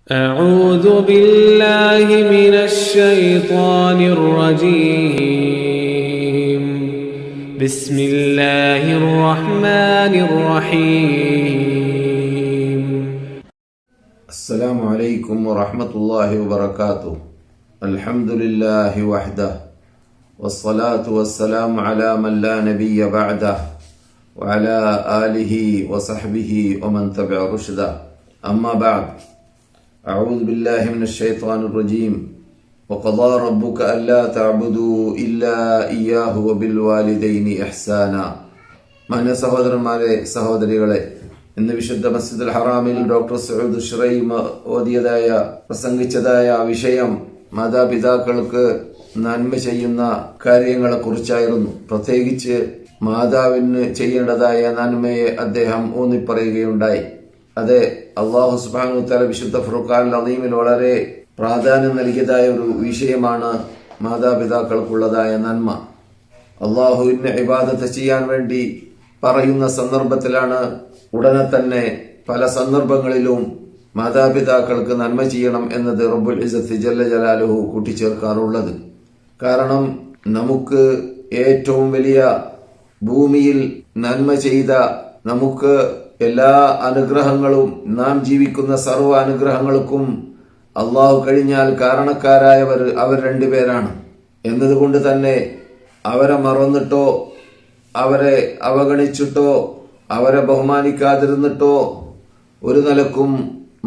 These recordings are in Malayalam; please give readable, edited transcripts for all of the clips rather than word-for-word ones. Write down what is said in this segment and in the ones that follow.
أعوذ بالله من الشيطان الرجيم بسم الله الرحمن الرحيم السلام عليكم ورحمة الله وبركاته. الحمد لله وحده والصلاة والسلام على من لا نبي بعده وعلى آله وصحبه ومن تبع رشده. أما بعد، أعوذ بالله من الشيطان الرجيم. وقضى ربك ألا تعبدوا إلا إياه وبالوالدين إحسانا. മാന്യ സഹോദരന്മാരെ, സഹോദരികളെ, ഇന്ന് വിശുദ്ധ മസ്ജിദുൽ ഹറാമിൽ ഡോക്ടർ സഊദ് ഷുറൈം പ്രസംഗിച്ചതായ വിഷയം മാതാപിതാക്കൾക്ക് നന്മ ചെയ്യുന്ന കാര്യങ്ങളെ കുറിച്ചായിരുന്നു. പ്രത്യേകിച്ച് മാതാവിന് ചെയ്യേണ്ടതായ നന്മയെ അദ്ദേഹം ഊന്നിപ്പറയുകയുണ്ടായി. അതെ, അല്ലാഹു സുബ്ഹാനഹു വ തആല വിശുദ്ധ ഫുർഖാനുൽ അദീമിൽ വളരെ പ്രാധാന്യം നൽകിയതായ ഒരു വിഷയമാണ് മാതാപിതാക്കൾക്കുള്ളതായ നന്മ. അല്ലാഹുവിനെ ഇബാദത്ത് ചെയ്യാൻ വേണ്ടി പറയുന്ന സന്ദർഭത്തിലാണ് ഉടനെ തന്നെ പല സന്ദർഭങ്ങളിലും മാതാപിതാക്കൾക്ക് നന്മ ചെയ്യണം എന്നത് റബ്ബുൽ ഇസ്സത്ത് ജല്ല ജലാലുഹു കൂട്ടിച്ചേർക്കാറുള്ളത്. കാരണം നമുക്ക് ഏറ്റവും വലിയ ഭൂമിയിൽ നന്മ ചെയ്ത, നമുക്ക് എല്ലാ അനുഗ്രഹങ്ങളും, നാം ജീവിക്കുന്ന സർവ്വ അനുഗ്രഹങ്ങൾക്കും അള്ളാഹു കഴിഞ്ഞാൽ കാരണക്കാരായവർ അവർ രണ്ടുപേരാണ് എന്നതുകൊണ്ട് തന്നെ അവരെ മറന്നിട്ടോ അവരെ അവഗണിച്ചിട്ടോ അവരെ ബഹുമാനിക്കാതിരുന്നിട്ടോ ഒരു നിലക്കും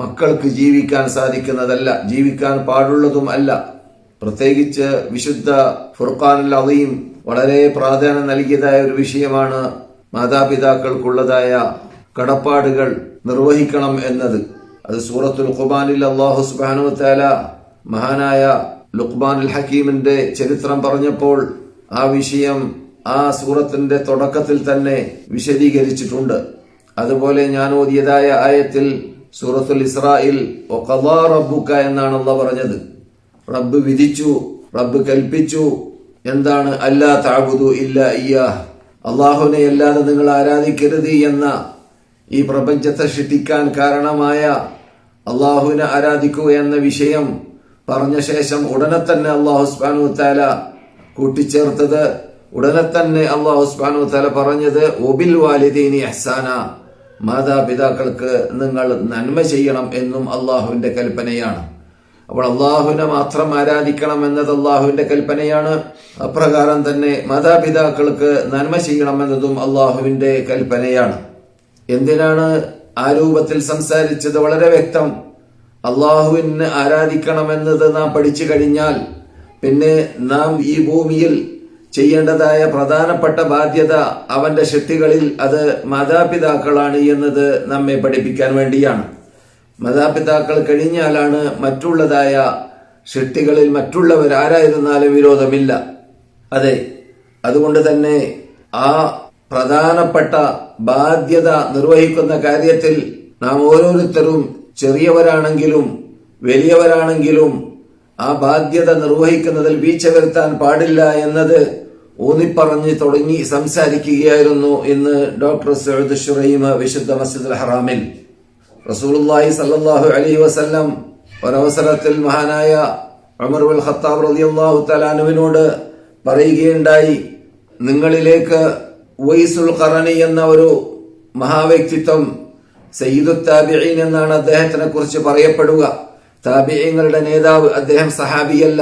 മക്കൾക്ക് ജീവിക്കാൻ സാധിക്കുന്നതല്ല, ജീവിക്കാൻ പാടുള്ളതും അല്ല. പ്രത്യേകിച്ച് വിശുദ്ധ ഫുർഖാനുൽ അദീം വളരെ പ്രാധാന്യം നൽകിയതായ ഒരു വിഷയമാണ് മാതാപിതാക്കൾക്കുള്ളതായ കടപ്പാടുകൾ നിർവഹിക്കണം എന്നത്. അത് സൂറത്തുൽ ഖുർആനിൽ അല്ലാഹു സുബ്ഹാനഹു വ തആല മഹാനായ ലുഖ്മാനുൽ ഹക്കീമിന്റെ ചരിത്രം പറഞ്ഞപ്പോൾ ആ വിഷയം ആ സൂറത്തിന്റെ തുടക്കത്തിൽ തന്നെ വിശദീകരിച്ചിട്ടുണ്ട്. അതുപോലെ ഞാൻ ഓതിയതായ ആയത്തിൽ സൂറത്തുൽ ഇസ്രായിൽ വഖദാ റബ്ബുക എന്നാണ് അല്ലാഹു പറഞ്ഞത്. റബ്ബ് വിധിച്ചു, റബ്ബ് കൽപ്പിച്ചു. എന്താണ്? അല്ലാ തഅബുദു ഇല്ലാ ഇയ്യാഹ്, അല്ലാഹുവിനെ അല്ലാതെ നിങ്ങൾ ആരാധിക്കരുത് എന്ന ഈ പ്രപഞ്ചത്തെ സൃഷ്ടിക്കാൻ കാരണമായ അള്ളാഹുവിനെ ആരാധിക്കുക എന്ന വിഷയം പറഞ്ഞ ശേഷം ഉടനെ തന്നെ അല്ലാഹു സുബ്ഹാനഹു വ തആല കൂട്ടിച്ചേർത്തത്, ഉടനെ തന്നെ അല്ലാഹു സുബ്ഹാനഹു വ തആല പറഞ്ഞത് വബിൽ വാലിദൈനി ഇഹ്സാന, മാതാപിതാക്കൾക്ക് നിങ്ങൾ നന്മ ചെയ്യണം എന്നും അള്ളാഹുവിന്റെ കൽപ്പനയാണ്. അപ്പോൾ അള്ളാഹുവിനെ മാത്രം ആരാധിക്കണം എന്നത് അള്ളാഹുവിന്റെ കൽപ്പനയാണ്. അപ്രകാരം തന്നെ മാതാപിതാക്കൾക്ക് നന്മ ചെയ്യണം എന്നതും അള്ളാഹുവിന്റെ കൽപ്പനയാണ്. എന്തിനാണ് ആ രൂപത്തിൽ സംസാരിച്ചത്? വളരെ വ്യക്തം. അള്ളാഹുവിനെ ആരാധിക്കണമെന്നത് നാം പഠിച്ചു കഴിഞ്ഞാൽ പിന്നെ നാം ഈ ഭൂമിയിൽ ചെയ്യേണ്ടതായ പ്രധാനപ്പെട്ട ബാധ്യത അവന്റെ സൃഷ്ടികളിൽ അത് മാതാപിതാക്കളാണ് എന്നത് നമ്മെ പഠിപ്പിക്കാൻ വേണ്ടിയാണ്. മാതാപിതാക്കൾ കഴിഞ്ഞാലാണ് മറ്റുള്ളതായ സൃഷ്ടികളിൽ മറ്റുള്ളവർ ആരായിരുന്നാലും വിരോധമില്ല. അതെ, അതുകൊണ്ട് തന്നെ ആ പ്രധാനപ്പെട്ട ബാധ്യത നിർവഹിക്കുന്ന കാര്യത്തിൽ നാം ഓരോരുത്തരും ചെറിയവരാണെങ്കിലും വലിയവരാണെങ്കിലും ആ ബാധ്യത നിർവഹിക്കുന്നതിൽ വീഴ്ച വരുത്താൻ പാടില്ല എന്നത് ഊന്നിപ്പറഞ്ഞ് തുടങ്ങി സംസാരിക്കുകയായിരുന്നു ഇന്ന് ഡോക്ടർ സഊദ് ഷുറൈം വിശുദ്ധ മസ്ജിദുൽ ഹറാമിൽ. റസൂലുള്ളാഹി സ്വല്ലല്ലാഹു അലൈഹി വസല്ലം ഒരവസരത്തിൽ മഹാനായ ഉമർ ഇബ്നുൽ ഖത്താബ് റളിയല്ലാഹു തആല അൻഹുവിനോട് പറയുകയുണ്ടായി, നിങ്ങളിലേക്ക് ഉവൈസുൽ ഖറനി എന്ന ഒരു മഹാവ്യക്തിത്വം, സയ്യിദുത് താബിഈൻ എന്നാണ് അദ്ദേഹത്തിനെ കുറിച്ച് പറയപ്പെടുക. താബിഈങ്ങളുടെ നേതാവ്. അദ്ദേഹം സഹാബിയല്ല,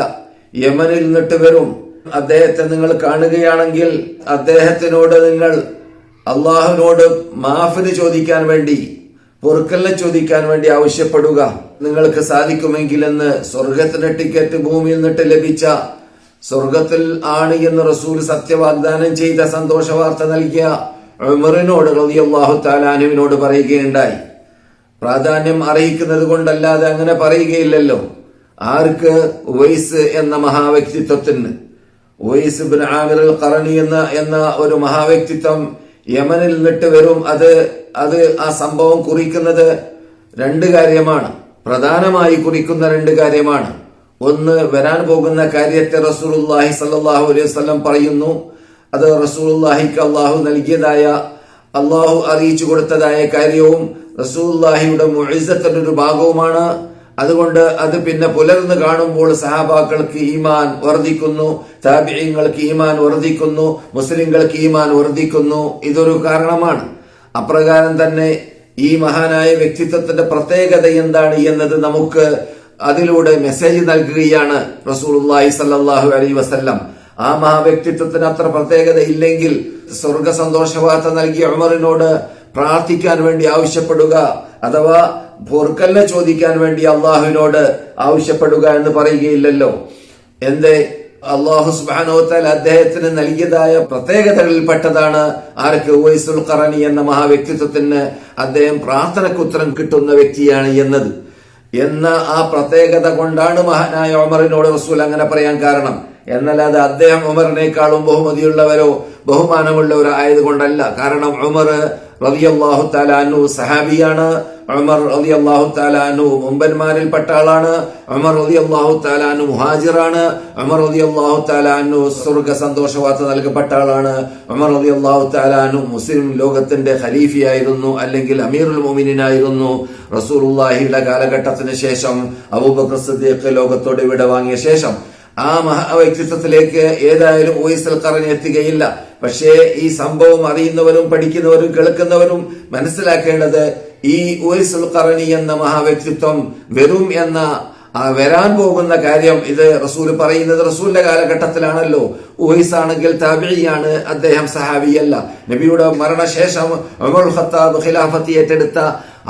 യമനിൽ നിന്നിട്ട് വരും. അദ്ദേഹത്തെ നിങ്ങൾ കാണുകയാണെങ്കിൽ അദ്ദേഹത്തിനോട് നിങ്ങൾ അള്ളാഹുവിനോട് മാഫിന് ചോദിക്കാൻ വേണ്ടി, പൊറുക്കലിനെ ചോദിക്കാൻ വേണ്ടി ആവശ്യപ്പെടുക. നിങ്ങൾക്ക് സാധിക്കുമെങ്കിൽ എന്ന് സ്വർഗത്തിന്റെ ടിക്കറ്റ് ഭൂമിയിൽ നിന്നിട്ട് ലഭിച്ച, സ്വർഗത്തിൽ ആണ് എന്ന് റസൂൽ സത്യവാഗ്ദാനം ചെയ്ത സന്തോഷ വാർത്ത നൽകിയ ഉമറിനോട് റളിയല്ലാഹു തആല അൻഹുവിനോട് പറയുകയുണ്ടായി. പ്രാധാന്യം അറിയിക്കുന്നത് കൊണ്ടല്ലാതെ അങ്ങനെ പറയുകയില്ലല്ലോ. ആർക്ക്? ഉവൈസ് എന്ന മഹാവ്യക്തിത്വത്തിന്. ഉവൈസ് ഇബ്നു ആമിർ അൽ ഖറനി എന്ന ഒരു മഹാവ്യക്തിത്വം യമനിൽ നിന്നിട്ട് വരും. അത് ആ സംഭവം കുറിക്കുന്നത് രണ്ട് കാര്യമാണ്, പ്രധാനമായി കുറിക്കുന്ന രണ്ട് കാര്യമാണ്. ഒന്ന്, വരാൻ പോകുന്ന കാര്യത്തെ റസൂലുള്ളാഹി സ്വല്ലല്ലാഹു അലൈഹി വസല്ലം പറയുന്നു. അത് റസൂലുള്ളാഹിക്ക് അള്ളാഹു നൽകിയതായ, അള്ളാഹു അറിയിച്ചു കൊടുത്തതായ കാര്യവും റസൂലുള്ളാഹിയുടെ മുഇസ്സത്തിന്റെ ഒരു ഭാഗവുമാണ്. അതുകൊണ്ട് അത് പിന്നെ പുലർന്ന് കാണുമ്പോൾ സഹാബാക്കൾക്ക് ഈമാൻ വർദ്ധിക്കുന്നു, താബിഈങ്ങൾക്ക് ഈമാൻ വർദ്ധിക്കുന്നു, മുസ്ലിങ്ങൾക്ക് ഈമാൻ വർദ്ധിക്കുന്നു. ഇതൊരു കാരണമാണ്. അപ്രകാരം തന്നെ ഈ മഹാനായ വ്യക്തിത്വത്തിന്റെ പ്രത്യേകത എന്താണ് എന്നത് നമുക്ക് അതിലൂടെ മെസ്സേജ് നൽകുകയാണ് റസൂലുള്ളാഹി സ്വല്ലല്ലാഹു അലൈഹി വസല്ലം. ആ മഹാവ്യക്തിത്വത്തിന് അത്ര പ്രത്യേകത ഇല്ലെങ്കിൽ സ്വർഗ സന്തോഷവാർത്ത നൽകിയ ഉമറിനോട് പ്രാർത്ഥിക്കാൻ വേണ്ടി ആവശ്യപ്പെടുക, അഥവാ പൊറുക്കലിനെ ചോദിക്കാൻ വേണ്ടി അള്ളാഹുവിനോട് ആവശ്യപ്പെടുക എന്ന് പറയുകയില്ലല്ലോ. എന്തേ? അള്ളാഹു സുബ്ഹാനഹു വ തആല അദ്ദേഹത്തിന് നൽകിയതായ പ്രത്യേകതകളിൽപ്പെട്ടതാണ് ആർക്ക്? ഉവൈസുൽ ഖറനി എന്ന മഹാവ്യക്തിത്വത്തിന് അദ്ദേഹം പ്രാർത്ഥനയ്ക്ക് ഉത്തരം കിട്ടുന്ന വ്യക്തിയാണ് എന്ന ആ പ്രത്യേകത കൊണ്ടാണ് മഹാനായ ഉമറിനോട് റസൂൽ അങ്ങനെ പറയാൻ കാരണം. എന്നല്ലാതെ അദ്ദേഹം ഉമറിനേക്കാളും ബഹുമതിയുള്ളവരോ ബഹുമാനമുള്ളവരോ ആയതുകൊണ്ടല്ല. കാരണം ഉമർ റളിയല്ലാഹു തആല അൻഹു സഹാബിയാണ്. ഉമർ റളിയല്ലാഹു തആല അൻഹു മുമ്പന്മാരിൽപ്പെട്ട ആളാണ്. ഉമർ റളിയല്ലാഹു തആല അൻഹു മുഹാജിറാണ്. ഉമർ റളിയല്ലാഹു തആല അൻഹു സ്വർഗ സന്തോഷവാർത്ത നൽകപ്പെട്ട ആളാണ്. ഉമർ റളിയല്ലാഹു തആല അൻഹു മുസ്ലിം ലോകത്തിന്റെ ഖലീഫയായിരുന്നു, അല്ലെങ്കിൽ അമീറുൽ മുഅ്മിനീനായിരുന്നു. റസൂലുള്ളാഹിയുടെ കാലഘട്ടത്തിന് ശേഷം അബൂബക്കർ സിദ്ദീഖ് ലോകത്തോട് വിട വാങ്ങിയ ശേഷം ആ മഹാവ്യക്തിത്വത്തിലേക്ക് ഏതായാലും ഉവൈസുൽ ഖറനി എത്തുകയില്ല. പക്ഷേ ഈ സംഭവം അറിയുന്നവരും പഠിക്കുന്നവരും കേൾക്കുന്നവരും മനസ്സിലാക്കേണ്ടത് ഈ ഉവൈസുൽ ഖറനി എന്ന മഹാവ്യക്തിത്വം വെറും എന്ന വരാൻ പോകുന്ന കാര്യം ഇത് റസൂൽ പറയുന്നത് റസൂലിന്റെ കാലഘട്ടത്തിലാണല്ലോ. ഉവൈസ് ആണെങ്കിൽ താബിഈയാണ്, അദ്ദേഹം സഹാബിയല്ല. നബിയുടെ മരണശേഷം ഉമർ ഖത്താബ് ഖിലാഫത്ത് ഏറ്റെടുത്ത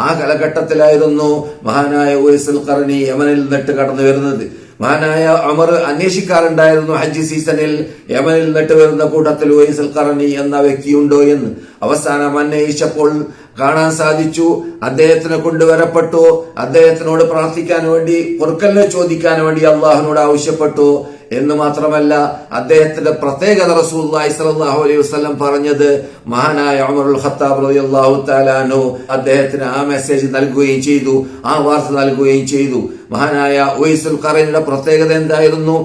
ആ കാലഘട്ടത്തിലായിരുന്നു മഹാനായ ഉവൈസുൽ ഖറനി യമനിൽ നിന്നിട്ട് കടന്നു വരുന്നത്. മഹാനായ ഉമർ അന്വേഷിക്കാറുണ്ടായിരുന്നു ഹജ്ജ് സീസണിൽ യമനിൽ നിന്നിട്ട് വരുന്ന കൂട്ടത്തിൽ ഉവൈസുൽ ഖറനി എന്ന വ്യക്തിയുണ്ടോ എന്ന്. അവസാനം അന്വേഷിച്ചപ്പോൾ കാണാൻ സാധിച്ചു. അദ്ദേഹത്തിന് കൊണ്ടുവരപ്പെട്ടു. അദ്ദേഹത്തിനോട് പ്രാർത്ഥിക്കാൻ വേണ്ടി, പൊറുക്കലിനെ ചോദിക്കാൻ വേണ്ടി അള്ളാഹുവിനോട് ആവശ്യപ്പെട്ടു എന്ന് മാത്രമല്ല, അദ്ദേഹത്തിന്റെ പ്രത്യേകത റസൂലുള്ളാഹി സ്വല്ലല്ലാഹു അലൈഹി വസല്ലം പറഞ്ഞത് മഹാനായ ഉമറുൽ ഖത്താബ് റളിയല്ലാഹു തആല അൻഹു അദ്ദേഹത്തിന് ആ മെസ്സേജ് നൽകുകയും ചെയ്തു, ആ വാർത്ത നൽകുകയും ചെയ്തു. മഹാനായ ഉവൈസുൽ ഖറനിയുടെ പ്രത്യേകത എന്തായിരുന്നു?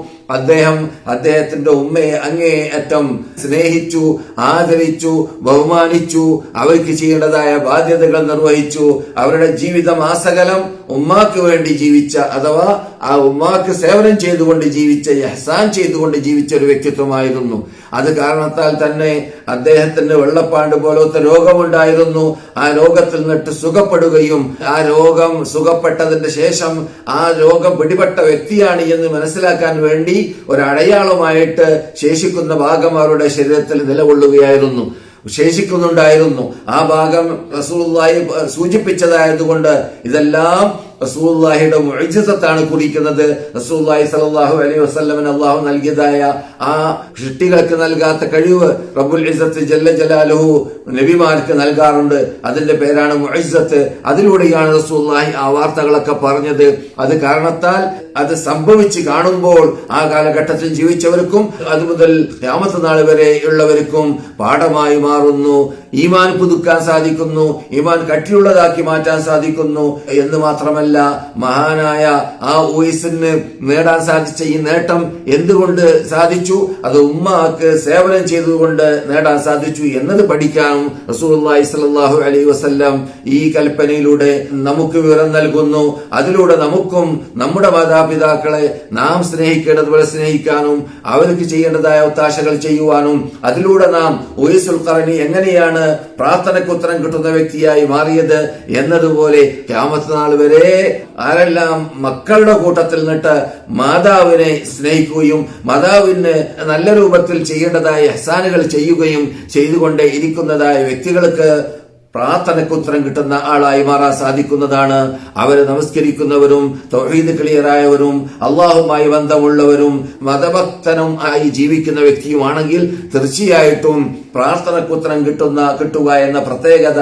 അദ്ദേഹത്തിന്റെ ഉമ്മയെ അങ്ങേയറ്റം സ്നേഹിച്ചു, ആദരിച്ചു, ബഹുമാനിച്ചു, അവർക്ക് ചെയ്യേണ്ടതായ ബാധ്യതകൾ നിർവഹിച്ചു. അവരുടെ ജീവിതം ആസകലം ഉമ്മാക്ക് വേണ്ടി ജീവിച്ച, അഥവാ ആ ഉമ്മാക്ക് സേവനം ചെയ്തുകൊണ്ട് ജീവിച്ച, ഇഹ്സാൻ ചെയ്തുകൊണ്ട് ജീവിച്ച ഒരു വ്യക്തിത്വമായിരുന്നു. അത് കാരണത്താൽ തന്നെ അദ്ദേഹത്തിന് വെള്ളപ്പാണ്ട് പോലത്തെ രോഗമുണ്ടായിരുന്നു. ആ രോഗത്തിൽ നിന്നിട്ട് സുഖപ്പെടുകയും ആ രോഗം സുഖപ്പെട്ടതിന്റെ ശേഷം ആ രോഗം പിടിപെട്ട വ്യക്തിയാണ് എന്ന് മനസ്സിലാക്കാൻ വേണ്ടി ഒരടയാളമായിട്ട് ശേഷിക്കുന്ന ഭാഗം അവരുടെ ശരീരത്തിൽ നിലകൊള്ളുകയായിരുന്നു, ശേഷിക്കുന്നുണ്ടായിരുന്നു. ആ ഭാഗം റസൂലുള്ളാഹി സൂചിപ്പിച്ചതായതുകൊണ്ട് ഇതെല്ലാം റസൂലുള്ളാഹിയുടെ മുഅ്ജിസത്താണ് കുറിക്കുന്നത്. റസൂലുള്ളാഹി സ്വല്ലല്ലാഹു അലൈഹി വസല്ലമന് അല്ലാഹു നൽകിയതായ ആ സൃഷ്ടികൾക്ക് നൽകാത്ത കഴിവ് റബ്ബുൽ ഇസ്സത്ത് ജല്ല ജലാലുഹു നബിമാർക്ക് നൽകാറുണ്ട്. അതിന്റെ പേരാണ് മുഅ്ജിസത്ത്. അതിലൂടെയാണ് റസൂലുള്ളാഹി ആ വാർത്തകളൊക്കെ പറഞ്ഞത്. അത് കാരണത്താൽ അത് സംഭവിച്ച് കാണുമ്പോൾ ആ കാലഘട്ടത്തിൽ ജീവിച്ചവർക്കും അതുമുതൽ ഖിയാമത്ത് നാൾ വരെ ഉള്ളവർക്കും പാഠമായി മാറുന്നു. ഈമാൻ പുതുക്കാൻ സാധിക്കുന്നു, ഈമാൻ കട്ടിയുള്ളതാക്കി മാറ്റാൻ സാധിക്കുന്നു എന്ന് മാത്രമല്ല, മഹാനായ ആ ഉവൈസിന് നേടാൻ സാധിച്ച ഈ നേട്ടം എന്തുകൊണ്ട് സാധിച്ചു? അത് ഉമ്മാക്ക് സേവനം ചെയ്തുകൊണ്ട് നേടാൻ സാധിച്ചു എന്നത് പഠിക്കാനും റസൂലുള്ളാഹി സ്വല്ലല്ലാഹു അലൈഹി വസല്ലം ഈ കൽപ്പനയിലൂടെ നമുക്ക് വിവരം നൽകുന്നു. അതിലൂടെ നമുക്കും നമ്മുടെ മാതാപിതാക്കളെ നാം സ്നേഹിക്കേണ്ടതുപോലെ സ്നേഹിക്കാനും അവർക്ക് ചെയ്യേണ്ടതായ ഒത്താശകൾ ചെയ്യുവാനും, അതിലൂടെ നാം ഉവൈസുൽ ഖറനി എങ്ങനെയാണ് പ്രാർത്ഥനയ്ക്ക് ഉത്തരം കിട്ടുന്ന വ്യക്തിയായി മാറിയത് എന്നതുപോലെ ഖിയാമത്ത് നാൾ വരെ ആരെല്ലാം മക്കളുടെ കൂട്ടത്തിൽ നിന്നിട്ട് മാതാവിനെ സ്നേഹിക്കുകയും മാതാവിന് നല്ല രൂപത്തിൽ ചെയ്യേണ്ടതായ ഇഹ്സാനുകൾ ചെയ്യുകയും ചെയ്തുകൊണ്ടേ ഇരിക്കുന്നതായ വ്യക്തികൾക്ക് പ്രാർത്ഥനയ്ക്ക് ഉത്തരം കിട്ടുന്ന ആളായി മാറാൻ സാധിക്കുന്നതാണ്. അവരെ നമസ്കരിക്കുന്നവരും തൗഹീദ് ക്ലിയറായവരും അള്ളാഹുമായി ബന്ധമുള്ളവരും മതഭക്തനും ആയി ജീവിക്കുന്ന വ്യക്തിയുമാണെങ്കിൽ തീർച്ചയായിട്ടും പ്രാർത്ഥനയ്ക്ക് ഉത്തരം കിട്ടുക എന്ന പ്രത്യേകത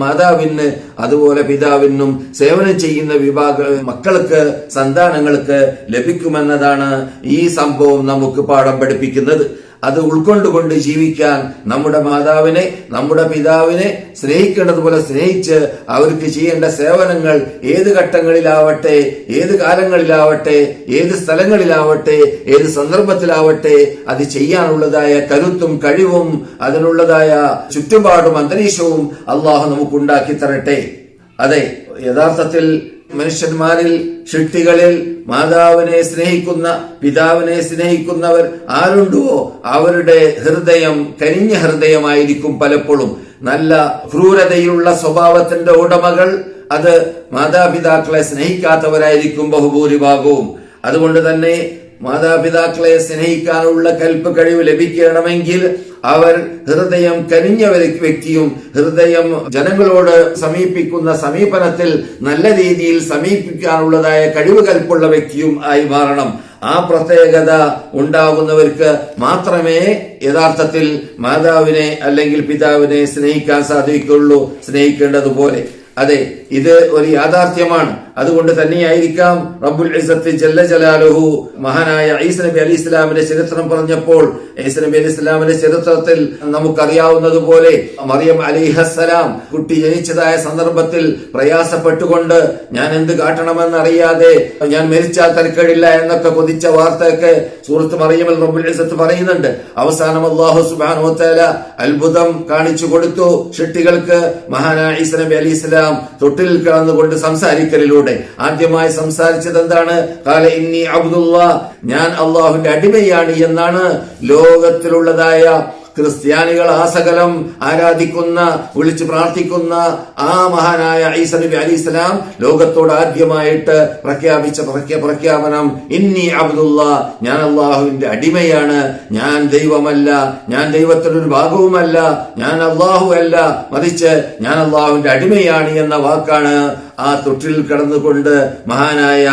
മാതാവിന് അതുപോലെ പിതാവിനും സേവനം ചെയ്യുന്ന വിഭാഗ മക്കൾക്ക്, സന്താനങ്ങൾക്ക് ലഭിക്കുമെന്നതാണ് ഈ സംഭവം നമുക്ക് പാഠം പഠിപ്പിക്കുന്നത്. അത് ഉൾക്കൊണ്ടുകൊണ്ട് ജീവിക്കാൻ നമ്മുടെ മാതാവിനെ, നമ്മുടെ പിതാവിനെ സ്നേഹിക്കേണ്ടതുപോലെ സ്നേഹിച്ച് അവർക്ക് ചെയ്യേണ്ട സേവനങ്ങൾ ഏത് ഘട്ടങ്ങളിലാവട്ടെ, ഏത് കാലങ്ങളിലാവട്ടെ, ഏത് സ്ഥലങ്ങളിലാവട്ടെ, ഏത് സന്ദർഭത്തിലാവട്ടെ അത് ചെയ്യാനുള്ളതായ കരുത്തും കഴിവും അതിനുള്ളതായ ചുറ്റുപാടും അന്തരീക്ഷവും അള്ളാഹു നമുക്കുണ്ടാക്കി തരട്ടെ. അതെ, യഥാർത്ഥത്തിൽ മനുഷ്യന്മാരിൽ സൃഷ്ടികളിൽ മാതാവിനെ സ്നേഹിക്കുന്ന പിതാവിനെ സ്നേഹിക്കുന്നവർ ആരുണ്ടോ അവരുടെ ഹൃദയം കരിഞ്ഞ ഹൃദയമായിരിക്കും. പലപ്പോഴും നല്ല ക്രൂരതയുള്ള സ്വഭാവത്തിന്റെ ഉടമകൾ അത് മാതാപിതാക്കളെ സ്നേഹിക്കാത്തവരായിരിക്കും ബഹുഭൂരിഭാഗവും. അതുകൊണ്ട് തന്നെ മാതാപിതാക്കളെ സ്നേഹിക്കാനുള്ള കൽപ്പ് കഴിവ് ലഭിക്കണമെങ്കിൽ അവർ ഹൃദയം കരിഞ്ഞ വ്യക്തിയും ഹൃദയം ജനങ്ങളോട് സമീപിക്കുന്ന സമീപനത്തിൽ നല്ല രീതിയിൽ സമീപിക്കാനുള്ളതായ കഴിവ് കൽപ്പുള്ള വ്യക്തിയും ആയി മാറണം. ആ പ്രത്യേകത ഉണ്ടാകുന്നവർക്ക് മാത്രമേ യഥാർത്ഥത്തിൽ മാതാവിനെ അല്ലെങ്കിൽ പിതാവിനെ സ്നേഹിക്കാൻ സാധിക്കുള്ളൂ, സ്നേഹിക്കേണ്ടതുപോലെ. അതെ, ഇത് ഒരു യാഥാർത്ഥ്യമാണ്. അതുകൊണ്ട് തന്നെയായിരിക്കാം റബ്ബുൽ ഇസ്സത്ത് ജല്ല ജലാലുഹു മഹാനായ ഈസാ നബി അലൈഹി ഇസ്ലാമിന്റെ ചരിത്രം പറഞ്ഞപ്പോൾ ഈസാ നബി അലൈഹി ഇസ്ലാമിന്റെ ചരിത്രത്തിൽ നമുക്കറിയാവുന്നതുപോലെ മറിയം അലൈഹിസ്സലാം കുട്ടി ജനിച്ചതായ സന്ദർഭത്തിൽ പ്രയാസപ്പെട്ടുകൊണ്ട് ഞാൻ എന്ത് കാട്ടണമെന്നറിയാതെ ഞാൻ മരിച്ചാൽ തരക്കേടില്ല എന്നൊക്കെ കൊതിച്ച വാർത്തയൊക്കെ സൂറത്ത് മറിയമിൽ റബ്ബുൽ ഇസ്സത്ത് പറയുന്നുണ്ട്. അവസാനം അല്ലാഹു സുബ്ഹാനഹു വ തആല അത്ഭുതം കാണിച്ചു കൊടുത്തു സൃഷ്ടികൾക്ക്. മഹാനായ ഈസാ നബി അലൈഹി ഇസ്ലാം തൊട്ടിൽ കിടന്നുകൊണ്ട് സംസാരിക്കലിലൂടെ ആദ്യമായി സംസാരിച്ചത് എന്താണ്? ഖാല ഇന്നി അബ്ദുല്ലാഹ്, ഞാൻ അള്ളാഹുവിന്റെ അടിമയാണ് എന്നാണ്. ലോകത്തിലുള്ളതായ ക്രിസ്ത്യാനികൾ ആസകലം ആരാധിക്കുന്ന വിളിച്ചു പ്രാർത്ഥിക്കുന്ന ആ മഹാനായ ഈസാ നബി അലൈഹിസ്സലാം ലോകത്തോട് ആദ്യമായിട്ട് പ്രഖ്യാപിച്ച പ്രഖ്യാപനം ഇന്നി അബ്ദുല്ലാഹ്, ഞാൻ അള്ളാഹുവിന്റെ അടിമയാണ്, ഞാൻ ദൈവമല്ല, ഞാൻ ദൈവത്തിന്റെ ഒരു ഭാഗവുമല്ല, ഞാൻ അള്ളാഹു അല്ല, മറിച്ച് ഞാൻ അള്ളാഹുവിന്റെ അടിമയാണ് എന്ന വാക്കാണ് ആ തൊട്ടിൽ കടന്നുകൊണ്ട് മഹാനായ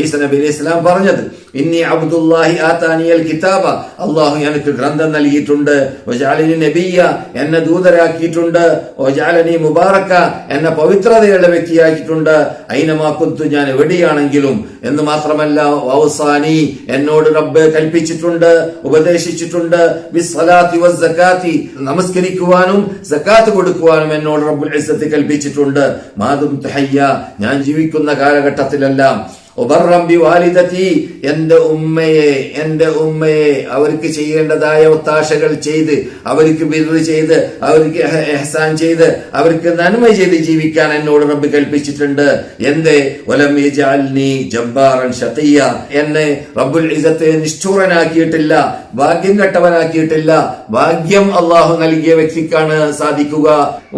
ഈസാ നബി അലൈഹി ഇസ്ലാം പറഞ്ഞത്. ഇന്നി അബ്ദുല്ലാഹി ആതാനിയൽ കിതാബ, അള്ളാഹു എനിക്ക് ഗ്രന്ഥം നൽകിയിട്ടുണ്ട്. വജഅലനി നബിയ്യ, എന്നെ ദൂതരാക്കിയിട്ടുണ്ട്. വജഅലനി മുബാറക, എന്നെ പവിത്രതയുള്ള വ്യക്തിയാക്കിയിട്ടുണ്ട്. ഐനമാ കുന്തു, ഞാൻ എവിടെയാണെങ്കിലും. എന്ന് മാത്രമല്ല വൗസാനി, എന്നോട് റബ്ബ് കൽപ്പിച്ചിട്ടുണ്ട്, ഉപദേശിച്ചിട്ടുണ്ട്. ബിസ്സലാത്തി വസ്സകാത്തി, നമസ്കരിക്കുവാനും സകാത്ത് കൊടുക്കുവാനും എന്നോട് റബ്ബുൽ ഇസ്സത്ത് കൽപ്പിച്ചിട്ടുണ്ട്. മാദും തഹയ്യ, ഞാൻ ജീവിക്കുന്ന കാലഘട്ടത്തിലെല്ലാം. ഒബർറംബി വാലിദതി, എന്റെ ഉമ്മയെ അവർക്ക് ചെയ്യേണ്ടതായ ഒത്താശകൾ ചെയ്ത്, അവർക്ക് ബിർറ് ചെയ്ത്, അവർക്ക് ഇഹ്സാൻ ചെയ്ത്, അവർക്ക് നന്മ ചെയ്ത് ജീവിക്കാൻ എന്നോട് റബ്ബ് കൽപ്പിച്ചിട്ടുണ്ട്. എന്റെ വലം യജഅൽനി ജബ്ബാറൻ ശഖിയ, എന്നെ റബ്ബുൽ ഇസ്സത്ത് നിഷ്ഠൂരനാക്കിയിട്ടില്ല, ഭാഗ്യം കെട്ടവനാക്കിയിട്ടില്ല. ഭാഗ്യം അള്ളാഹു നൽകിയ വ്യക്തിക്കാണ് സാധിക്കുക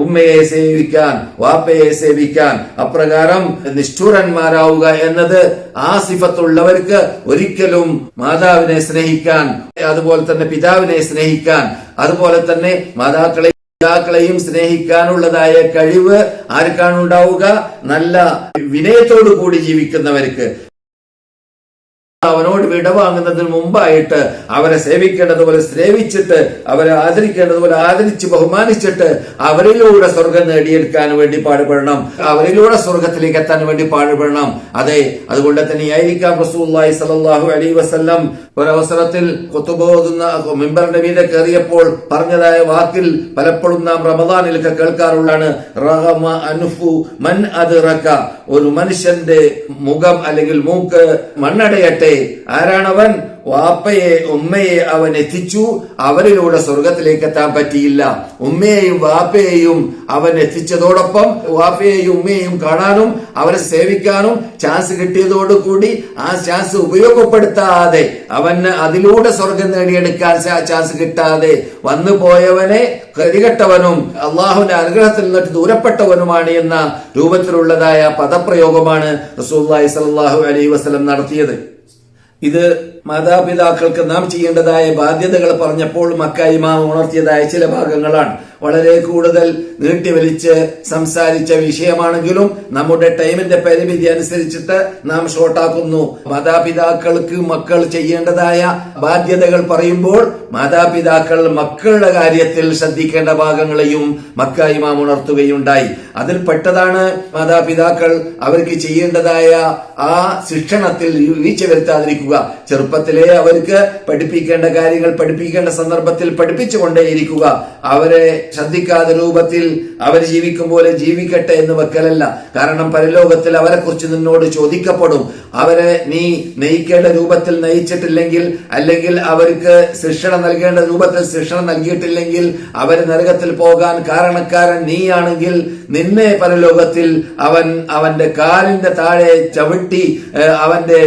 ഉമ്മയെ സേവിക്കാൻ, വാപ്പയെ സേവിക്കാൻ. അപ്രകാരം നിഷ്ഠൂരന്മാരാവുക എന്നത് ആ സിഫത്തുള്ളവർക്ക് ഒരിക്കലും മാതാവിനെ സ്നേഹിക്കാൻ, അതുപോലെ തന്നെ പിതാവിനെ സ്നേഹിക്കാൻ, അതുപോലെ തന്നെ മാതാക്കളെയും സ്നേഹിക്കാനുള്ളതായ കഴിവ് ആർക്കാണ് ഉണ്ടാവുക? നല്ല വിനയത്തോടു കൂടി ജീവിക്കുന്നവർക്ക്. അവനോട് വിടവാങ്ങുന്നതിന് മുമ്പായിട്ട് അവരെ സേവിക്കേണ്ടതുപോലെ സേവിച്ചിട്ട്, അവരെ ആദരിക്കേണ്ടതുപോലെ ആദരിച്ച് ബഹുമാനിച്ചിട്ട് അവരിലൂടെ സ്വർഗം നേടിയെടുക്കാൻ വേണ്ടി പാടുപെടണം, അവരിലൂടെ സ്വർഗത്തിലേക്ക് എത്താൻ വേണ്ടി പാടുപെടണം. അതെ, അതുകൊണ്ട് തന്നെയായിരിക്കാം റസൂലുള്ളാഹി സ്വല്ലല്ലാഹു അലൈഹി വസല്ലം ഒരവസരത്തിൽ ഖുതുബ ഓതുന്ന മിമ്പറിന്റെ മീതെ കയറിയപ്പോൾ പറഞ്ഞതായ വാക്കിൽ പലപ്പോഴും നാം റമദാനിലൊക്കെ കേൾക്കാറുള്ളതാണ്. റഗമ അൻഫു മൻ അദ്റക, ഒരു മനുഷ്യന്റെ മുഖം അല്ലെങ്കിൽ മൂക്ക് മണ്ണടയട്ടെ. ആരാണവൻ? വാപ്പയെ ഉമ്മയെ അവൻ എത്തിച്ചു, അവരിലൂടെ സ്വർഗത്തിലേക്ക് എത്താൻ പറ്റിയില്ല. ഉമ്മയെയും വാപ്പയെയും അവൻ എത്തിച്ചതോടൊപ്പം വാപ്പയെയും ഉമ്മയെയും കാണാനും അവരെ സേവിക്കാനും ചാൻസ് കിട്ടിയതോടുകൂടി ആ ചാൻസ് ഉപയോഗപ്പെടുത്താതെ, അവന് അതിലൂടെ സ്വർഗം നേടിയെടുക്കാൻ ചാൻസ് കിട്ടാതെ വന്നു പോയവനെ കരികെട്ടവനും അള്ളാഹുവിന്റെ അനുഗ്രഹത്തിൽ നിന്നിട്ട് ദൂരപ്പെട്ടവനുമാണ് എന്ന രൂപത്തിലുള്ളതായ പദപ്രയോഗമാണ് റസൂലുള്ളാഹി സ്വല്ലല്ലാഹു അലൈഹി വസല്ലം നടത്തിയത്. ഇത് മാതാപിതാക്കൾക്ക് നാം ചെയ്യേണ്ടതായ ബാധ്യതകൾ പറഞ്ഞപ്പോൾ മക്ക ഇമാം ഉണർത്തിയതായ ചില ഭാഗങ്ങളാണ്. വളരെ കൂടുതൽ നീട്ടിവലിച്ച് സംസാരിച്ച വിഷയമാണെങ്കിലും നമ്മുടെ ടൈമിന്റെ പരിമിതി അനുസരിച്ചിട്ട് നാം ഷോർട്ടാക്കുന്നു. മാതാപിതാക്കൾക്ക് മക്കൾ ചെയ്യേണ്ടതായ ബാധ്യതകൾ പറയുമ്പോൾ മാതാപിതാക്കൾ മക്കളുടെ കാര്യത്തിൽ ശ്രദ്ധിക്കേണ്ട ഭാഗങ്ങളെയും മക്ക ഇമാം ഉണർത്തുകയുണ്ടായി. അതിൽ പെട്ടതാണ് മാതാപിതാക്കൾ അവർക്ക് ചെയ്യേണ്ടതായ ആ ശിക്ഷണത്തിൽ വീഴ്ച വരുത്താതിരിക്കുക. ചെറുപ്പത്തിലെ അവർക്ക് പഠിപ്പിക്കേണ്ട കാര്യങ്ങൾ പഠിപ്പിക്കേണ്ട സന്ദർഭത്തിൽ പഠിപ്പിച്ചുകൊണ്ടേയിരിക്കുക. അവരെ ശ്രദ്ധിക്കാത്ത രൂപത്തിൽ അവർ ജീവിക്കും പോലെ ജീവിക്കട്ടെ എന്ന് വെക്കലല്ല. കാരണം പരലോകത്തിൽ അവരെ കുറിച്ച് നിന്നോട് ചോദിക്കപ്പെടും. അവരെ നീ നയിക്കേണ്ട രൂപത്തിൽ നയിച്ചിട്ടില്ലെങ്കിൽ, അല്ലെങ്കിൽ അവർക്ക് ശിക്ഷണ നൽകേണ്ട രൂപത്തിൽ ശിക്ഷണ നൽകിയിട്ടില്ലെങ്കിൽ, അവര് നരകത്തിൽ പോകാൻ കാരണക്കാരൻ നീയാണെങ്കിൽ നിന്നെ പരലോകത്തിൽ അവന്റെ കാലിന്റെ താഴെ ചവിട്ടി അവന്റെ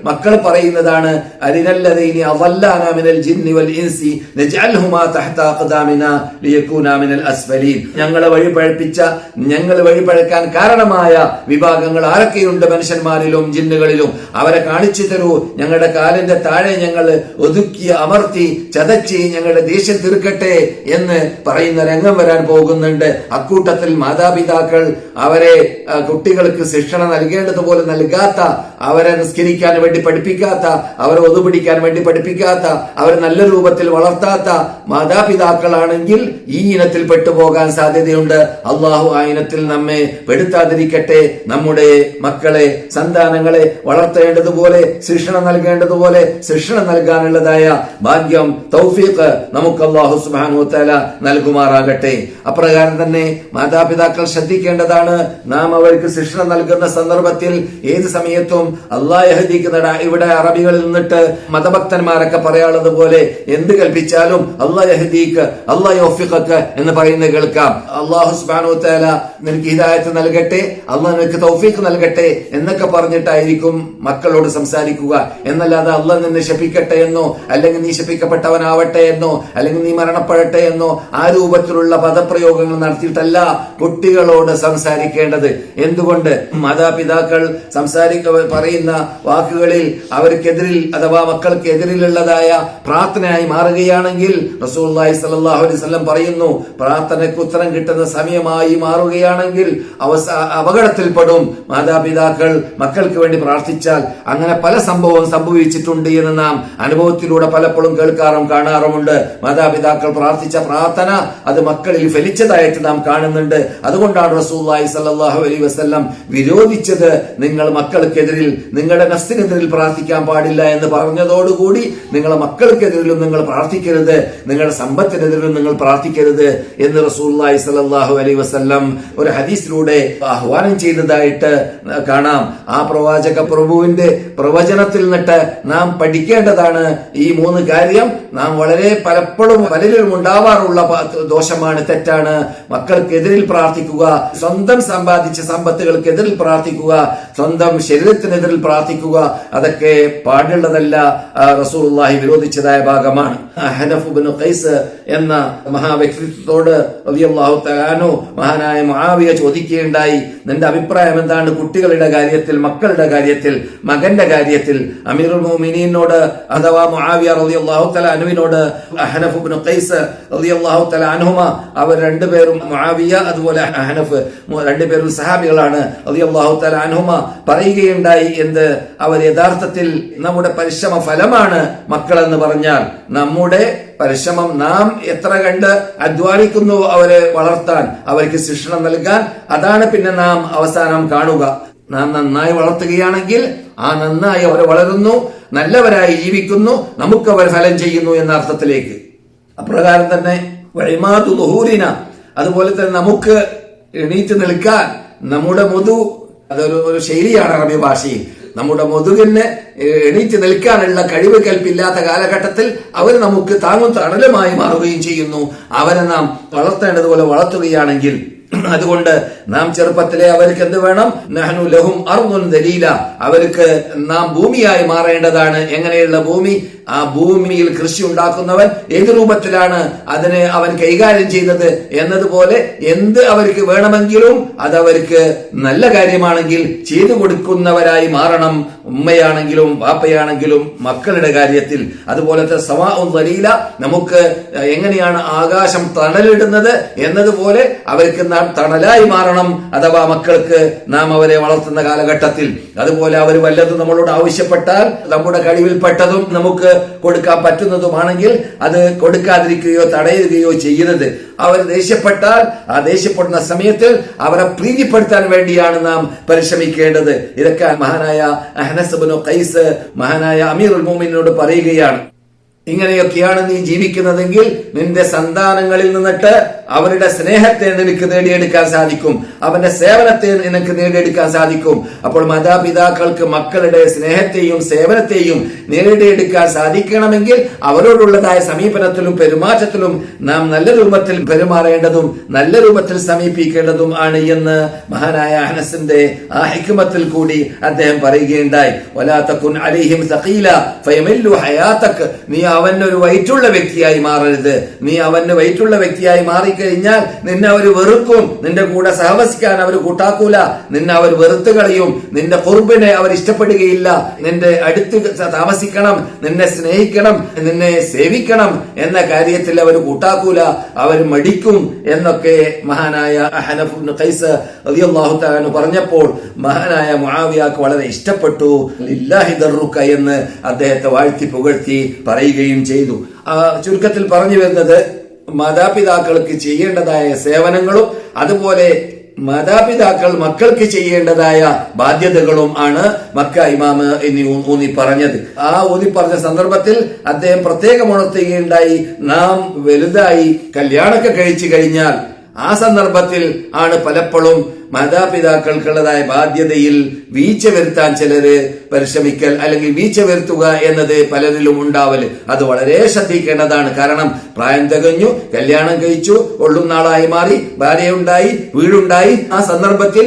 മക്കൾ പറയുന്നതാണ്, അരിനല്ലദീനി അളല്ലാന മിനൽ ജിന്നി വൽ ഇൻസി നജഅൽഹുമാ തഹത അഖ്ദാമിനാ ലിയകൂനാ മിനൽ അസ്ഫലീൻ. ഞങ്ങളെ വഴിപഴക്കാൻ കാരണമായ വിഭാഗങ്ങൾ ആരൊക്കെയുണ്ട് മനുഷ്യന്മാരിലും ജിന്നുകളിലും, അവരെ കാണിച്ചു തരൂ. ഞങ്ങളുടെ കാലിന്റെ താഴെ ഞങ്ങൾ ഒതുക്കി അമർത്തി ചതച്ച് ഞങ്ങളുടെ ദേഷ്യം തീർക്കട്ടെ എന്ന് പറയുന്ന രംഗം വരാൻ പോകുന്നുണ്ട്. അക്കൂട്ടത്തിൽ മാതാപിതാക്കൾ അവരെ കുട്ടികൾക്ക് ശിക്ഷണ നൽകേണ്ടതുപോലെ നൽകാത്ത, അവരെ നിസ്കരിക്കാൻ വേണ്ടി പഠിപ്പിക്കാത്ത, അവരെ ഒതുപിടിക്കാൻ വേണ്ടി പഠിപ്പിക്കാത്ത, അവരെ നല്ല രൂപത്തിൽ വളർത്താത്ത മാതാപിതാക്കളാണെങ്കിൽ ഈ ഇനത്തിൽ പെട്ടുപോകാൻ സാധ്യതയുണ്ട്. അള്ളാഹു ആ ഇനത്തിൽ നമ്മെ പെടുത്താതിരിക്കട്ടെ. നമ്മുടെ മക്കളെ, സന്താനങ്ങളെ വളർത്തേണ്ടതുപോലെ ശിക്ഷണ നൽകേണ്ടതുപോലെ ശിക്ഷണ നൽകാനുള്ളതായ ഭാഗ്യം, തൗഫീഖ് നമുക്ക് അല്ലാഹു സുബ്ഹാനഹു വ തആല നൽകുമാറാകട്ടെ. അപ്രകാരം തന്നെ മാതാപിതാക്കൾ ശ്രദ്ധിക്കേണ്ടതാണ്. നാം അവർക്ക് ശിക്ഷണ നൽകുന്ന സന്ദർഭത്തിൽ ഏത് സമയത്തും അല്ലാഹ് യഹ്ദീക്ക്, ഇവിടെ അറബികളിൽ നിന്നിട്ട് മതഭക്തന്മാരൊക്കെ പറയാനുള്ളത് പോലെ എന്ത് കൽപ്പിച്ചാലും അല്ലാഹ് യഹ്ദീക്ക്, അല്ലാഹ് യൗഫിഖക്ക് എന്ന് പറയുന്നത് കേൾക്കാം. അല്ലാഹു സുബ്ഹാനഹു വ തആല നിനക്ക് ഹിദായത്ത് നൽകട്ടെ, അല്ലാഹ് നിനക്ക് തൗഫീഖ് നൽകട്ടെ എന്നൊക്കെ പറഞ്ഞിട്ടായിരിക്കും മക്കളോട് സംസാരിക്കുക. എന്നല്ലാതെ അല്ലാഹ് നിന്നെ ശപിക്കട്ടെ എന്നോ, അല്ലെങ്കിൽ നീ ശപിക്കപ്പെട്ടവനാവട്ടെ എന്നോ, അല്ലെങ്കിൽ നീ മരണപ്പെടട്ടെ എന്നോ ആ രൂപത്തിലുള്ള പദപ്രയോഗങ്ങൾ നടത്തിയിട്ടല്ല കുട്ടികളോട് സംസാരിക്കേണ്ടത്. എന്തുകൊണ്ട്? മാതാപിതാക്കൾ പറയുന്ന വാക്കുകളിൽ അവർക്കെതിരിൽ അഥവാ മക്കൾക്കെതിരിലുള്ളതായ പ്രാർത്ഥനയായി മാറുകയാണെങ്കിൽ റസൂലുള്ളാഹി സ്വല്ലല്ലാഹു അലൈഹി വസല്ലം പറയുന്നു, പ്രാർത്ഥനയ്ക്ക് ഉത്തരം കിട്ടുന്ന സമയമായി മാറുകയാണെങ്കിൽ അപകടത്തിൽപ്പെടും. മാതാപിതാക്കൾ മക്കൾക്ക് വേണ്ടി പ്രാർത്ഥിച്ചാൽ അങ്ങനെ പല സംഭവവും സംഭവിച്ചിട്ടുണ്ട് എന്ന് നാം അനുഭവത്തിലൂടെ പലപ്പോഴും കേൾക്കാറും കാണാറുമുണ്ട്. മാതാപിതാക്കൾ പ്രാർത്ഥിച്ച പ്രാർത്ഥന അത് മക്കളിൽ ഫലിച്ചതായിട്ട് നാം കാണുന്നുണ്ട്. അതുകൊണ്ടാണ് റസൂലുള്ളാഹി സ്വല്ലല്ലാഹു അലൈഹി വസല്ലം വിരോധിച്ചത്, നിങ്ങൾ മക്കൾക്കെതിരിൽ, നിങ്ങളുടെ നഫ്സിനെതിരിൽ പ്രാർത്ഥിക്കാൻ പാടില്ല എന്ന് പറഞ്ഞതോടുകൂടി നിങ്ങളുടെ മക്കൾക്കെതിരിലും നിങ്ങൾ പ്രാർത്ഥിക്കരുത്, നിങ്ങളുടെ സമ്പത്തിനെതിരിലും നിങ്ങൾ പ്രാർത്ഥിക്കരുത് എന്ന് റസൂലുള്ളാഹി സ്വല്ലല്ലാഹു അലൈഹി വസല്ലം ഒരു ഹദീസിലൂടെ ആഹ്വാനം ചെയ്തതായിട്ട് കാണാം. ആ പ്രവാചക പ്രഭുവിന്റെ പ്രവചനത്തിൽ നിന്നിട്ട് നാം പഠിക്കേണ്ടതാണ് ഈ മൂന്ന് കാര്യം. നാം വളരെ പലപ്പോഴും പലരിലും ഉണ്ടാവാറുള്ള ദോഷമാണ്, തെറ്റാണ്. മക്കൾക്കെതിരിൽ പ്രാർത്ഥിക്കുക, സ്വന്തം സമ്പാദിച്ച സമ്പത്തുകൾക്കെതിരിൽ പ്രാർത്ഥിക്കുക, സ്വന്തം ശരീരത്തിനെതിരിൽ പ്രാർത്ഥിക്കുക, അതൊക്കെ പാടുള്ളതല്ല. റസൂലുള്ളാഹി വിരോധിച്ചതായ ഭാഗമാണ്. ഹനഫ് ഇബ്നു ഖൈസ് എന്ന മഹാവ്യക്തിത്വത്തോട് റളിയല്ലാഹു തആല അൻഹു മഹാനായ മുആവിയ ചോദിക്കുകയുണ്ടായി, നിന്റെ അഭിപ്രായം എന്താണ് കുട്ടികളുടെ കാര്യത്തിൽ, മക്കളുടെ കാര്യത്തിൽ, മകന്റെ കാര്യത്തിൽ? അമീറുൽ മുഅ്മിനീനോട് അഥവാ മുആവിയ റളിയല്ലാഹു തആല അൻഹുവിനോട് ഹനഫ് ഇബ്നു ഖൈസ് റളിയല്ലാഹു തആല അൻഹുമ, അവർ രണ്ടുപേരും മുആവിയ അതുപോലെ ഹനഫ് രണ്ടുപേരും സഹാബികളാണ് റളിയല്ലാഹു തആല അൻഹുമ, പറയുകയുണ്ടായി എന്ത്? അവർ യഥാർത്ഥത്തിൽ നമ്മുടെ പരിശ്രമ ഫലമാണ് മക്കളെന്ന് പറഞ്ഞാൽ, നമ്മുടെ പരിശ്രമം നാം എത്ര കണ്ട് അധ്വാനിക്കുന്നു അവരെ വളർത്താൻ, അവർക്ക് ശിക്ഷണ നൽകാൻ, അതാണ് പിന്നെ നാം അവസാനം കാണുക. നാം നന്നായി വളർത്തുകയാണെങ്കിൽ ആ നന്നായി അവർ വളരുന്നു, നല്ലവരായി ജീവിക്കുന്നു, നമുക്ക് അവർ ഫലം ചെയ്യുന്നു എന്ന അർത്ഥത്തിലേക്ക്. അപ്രകാരം തന്നെ വഴിമാതു ദുഹൂരിന, അതുപോലെ തന്നെ നമുക്ക് എണീറ്റ് നിൽക്കാൻ നമ്മുടെ അതൊരു ശൈലിയാണ് അറബി ഭാഷയിൽ. നമ്മുടെ മുതുകിന് എണീറ്റ് നിൽക്കാനുള്ള കഴിവ് കൽപ്പില്ലാത്ത കാലഘട്ടത്തിൽ അവർ നമുക്ക് താങ്ങും തണലുമായി മാറുകയും ചെയ്യുന്നു. അവരെ നാം വളർത്തേണ്ടതുപോലെ വളർത്തുകയാണെങ്കിൽ, അതുകൊണ്ട് നാം ചെറുപ്പത്തിലെ അവർക്ക് എന്ത് വേണം? നഹ്നു ലഹും അർദുൻ ദലീല, അവർക്ക് നാം ഭൂമിയായി മാറേണ്ടതാണ്. എങ്ങനെയുള്ള ഭൂമി? ആ ഭൂമിയിൽ കൃഷി ഉണ്ടാക്കുന്നവൻ ഏത് രൂപത്തിലാണ് അതിനെ അവൻ കൈകാര്യം ചെയ്യുന്നത് എന്നതുപോലെ എന്ത് അവർക്ക് വേണമെങ്കിലും അതവർക്ക് നല്ല കാര്യമാണെങ്കിൽ ചെയ്തു കൊടുക്കുന്നവരായി മാറണം. ഉമ്മയാണെങ്കിലും വാപ്പയാണെങ്കിലും മക്കളുടെ കാര്യത്തിൽ. അതുപോലത്തെ സവാഉൻ ദലീല, നമുക്ക് എങ്ങനെയാണ് ആകാശം തണലിടുന്നത് എന്നതുപോലെ അവർക്ക് നാം തണലായി മാറണം, അഥവാ മക്കൾക്ക് നാം അവരെ വളർത്തുന്ന കാലഘട്ടത്തിൽ. അതുപോലെ അവർ വല്ലതും നമ്മളോട് ആവശ്യപ്പെട്ടാൽ നമ്മുടെ കഴിവിൽപ്പെട്ടതും നമുക്ക് കൊടുക്കാൻ പറ്റുന്നതുമാണെങ്കിൽ അത് കൊടുക്കാതിരിക്കുകയോ തടയുകയോ ചെയ്യരുത്. അവർ ദേഷ്യപ്പെട്ടാൽ ആ ദേഷ്യപ്പെടുന്ന സമയത്ത് അവരെ പ്രീതിപ്പെടുത്താൻ വേണ്ടിയാണ് നാം പരിശ്രമിക്കേണ്ടത്. ഇതൊക്കെ മഹാനായ അഹ്നസ് ഇബ്നു ഖൈസ് മഹാനായ അമീറുൽ മുഅ്മിനീനോട് പറയുകയാണ്. ഇങ്ങനെയൊക്കെയാണ് നീ ജീവിക്കുന്നതെങ്കിൽ നിന്റെ സന്താനങ്ങളിൽ നിന്നിട്ട് അവരുടെ സ്നേഹത്തെ നിനക്ക് നേടിയെടുക്കാൻ സാധിക്കും, അവന്റെ സേവനത്തെ നിനക്ക് നേടിയെടുക്കാൻ സാധിക്കും. അപ്പോൾ മാതാപിതാക്കൾക്ക് മക്കളുടെ സ്നേഹത്തെയും സേവനത്തെയും നേടിയെടുക്കാൻ സാധിക്കണമെങ്കിൽ അവരോടുള്ളതായ സമീപനത്തിലും പെരുമാറ്റത്തിലും നാം നല്ല രൂപത്തിൽ പെരുമാറേണ്ടതും നല്ല രൂപത്തിൽ സമീപിക്കേണ്ടതും ആണ് എന്ന് മഹാനായ അനസിന്റെ ആ ഹിക്മത്തിൽ കൂടി അദ്ദേഹം പറയുകയുണ്ടായി. വലാ തകുൻ അലൈഹിം സഖീല ഫയമില്ലു ഹയാതക, നീ അവനൊരു വൈറ്റുള്ള വ്യക്തിയായി മാറരുത്. നീ അവന് വൈറ്റുള്ള വ്യക്തിയായി മാറിക്കഴിഞ്ഞാൽ നിന്നെ അവർ വെറുക്കും, നിന്റെ കൂടെ സഹവസിക്കാൻ അവർ കൂട്ടാക്കൂല, നിന്നെ അവർ വെറുത്തു കളയും, നിന്റെ ഖുർബിനെ അവർ ഇഷ്ടപ്പെടുകയില്ല, നിന്റെ അടുത്ത് താമസിക്കണം, നിന്നെ സ്നേഹിക്കണം, നിന്നെ സേവിക്കണം എന്ന കാര്യത്തിൽ അവർ കൂട്ടാക്കൂല, അവർ മടിക്കും എന്നൊക്കെ മഹാനായ ഹനഫ് ഇബ്നു ഖൈസ് റളിയല്ലാഹു തആല പറഞ്ഞപ്പോൾ മഹാനായ മുആവിയക്ക് വളരെ ഇഷ്ടപ്പെട്ടു. ലില്ലാഹി ദർറുക എന്ന് അദ്ദേഹത്തെ വാഴ്ത്തി പുകഴ്ത്തി പറയുകയും ചെയ്തു. ചുരുക്കത്തിൽ പറഞ്ഞു വരുന്നത് മാതാപിതാക്കൾക്ക് ചെയ്യേണ്ടതായ സേവനങ്ങളും അതുപോലെ മാതാപിതാക്കൾ മക്കൾക്ക് ചെയ്യേണ്ടതായ ബാധ്യതകളും ആണ് മക്ക ഇമാമ് ഇനി ഊന്നി പറഞ്ഞത്. ആ ഊന്നി പറഞ്ഞ സന്ദർഭത്തിൽ അദ്ദേഹം പ്രത്യേകം ഉണർത്തുകയുണ്ടായി, നാം വലുതായി കല്യാണമൊക്കെ കഴിച്ചു കഴിഞ്ഞാൽ ആ സന്ദർഭത്തിൽ ആണ് പലപ്പോഴും മാതാപിതാക്കൾക്കുള്ളതായ ബാധ്യതയിൽ വീഴ്ച വരുത്താൻ ചിലര് പരിശ്രമിക്കൽ അല്ലെങ്കിൽ വീഴ്ച വരുത്തുക എന്നത് പലരിലും ഉണ്ടാവല്. അത് വളരെ ശ്രദ്ധിക്കേണ്ടതാണ്. കാരണം പ്രായം തികഞ്ഞു, കല്യാണം കഴിച്ചു, ഒള്ളും നാളായി മാറി, ഭാര്യയുണ്ടായി, വീടുണ്ടായി, ആ സന്ദർഭത്തിൽ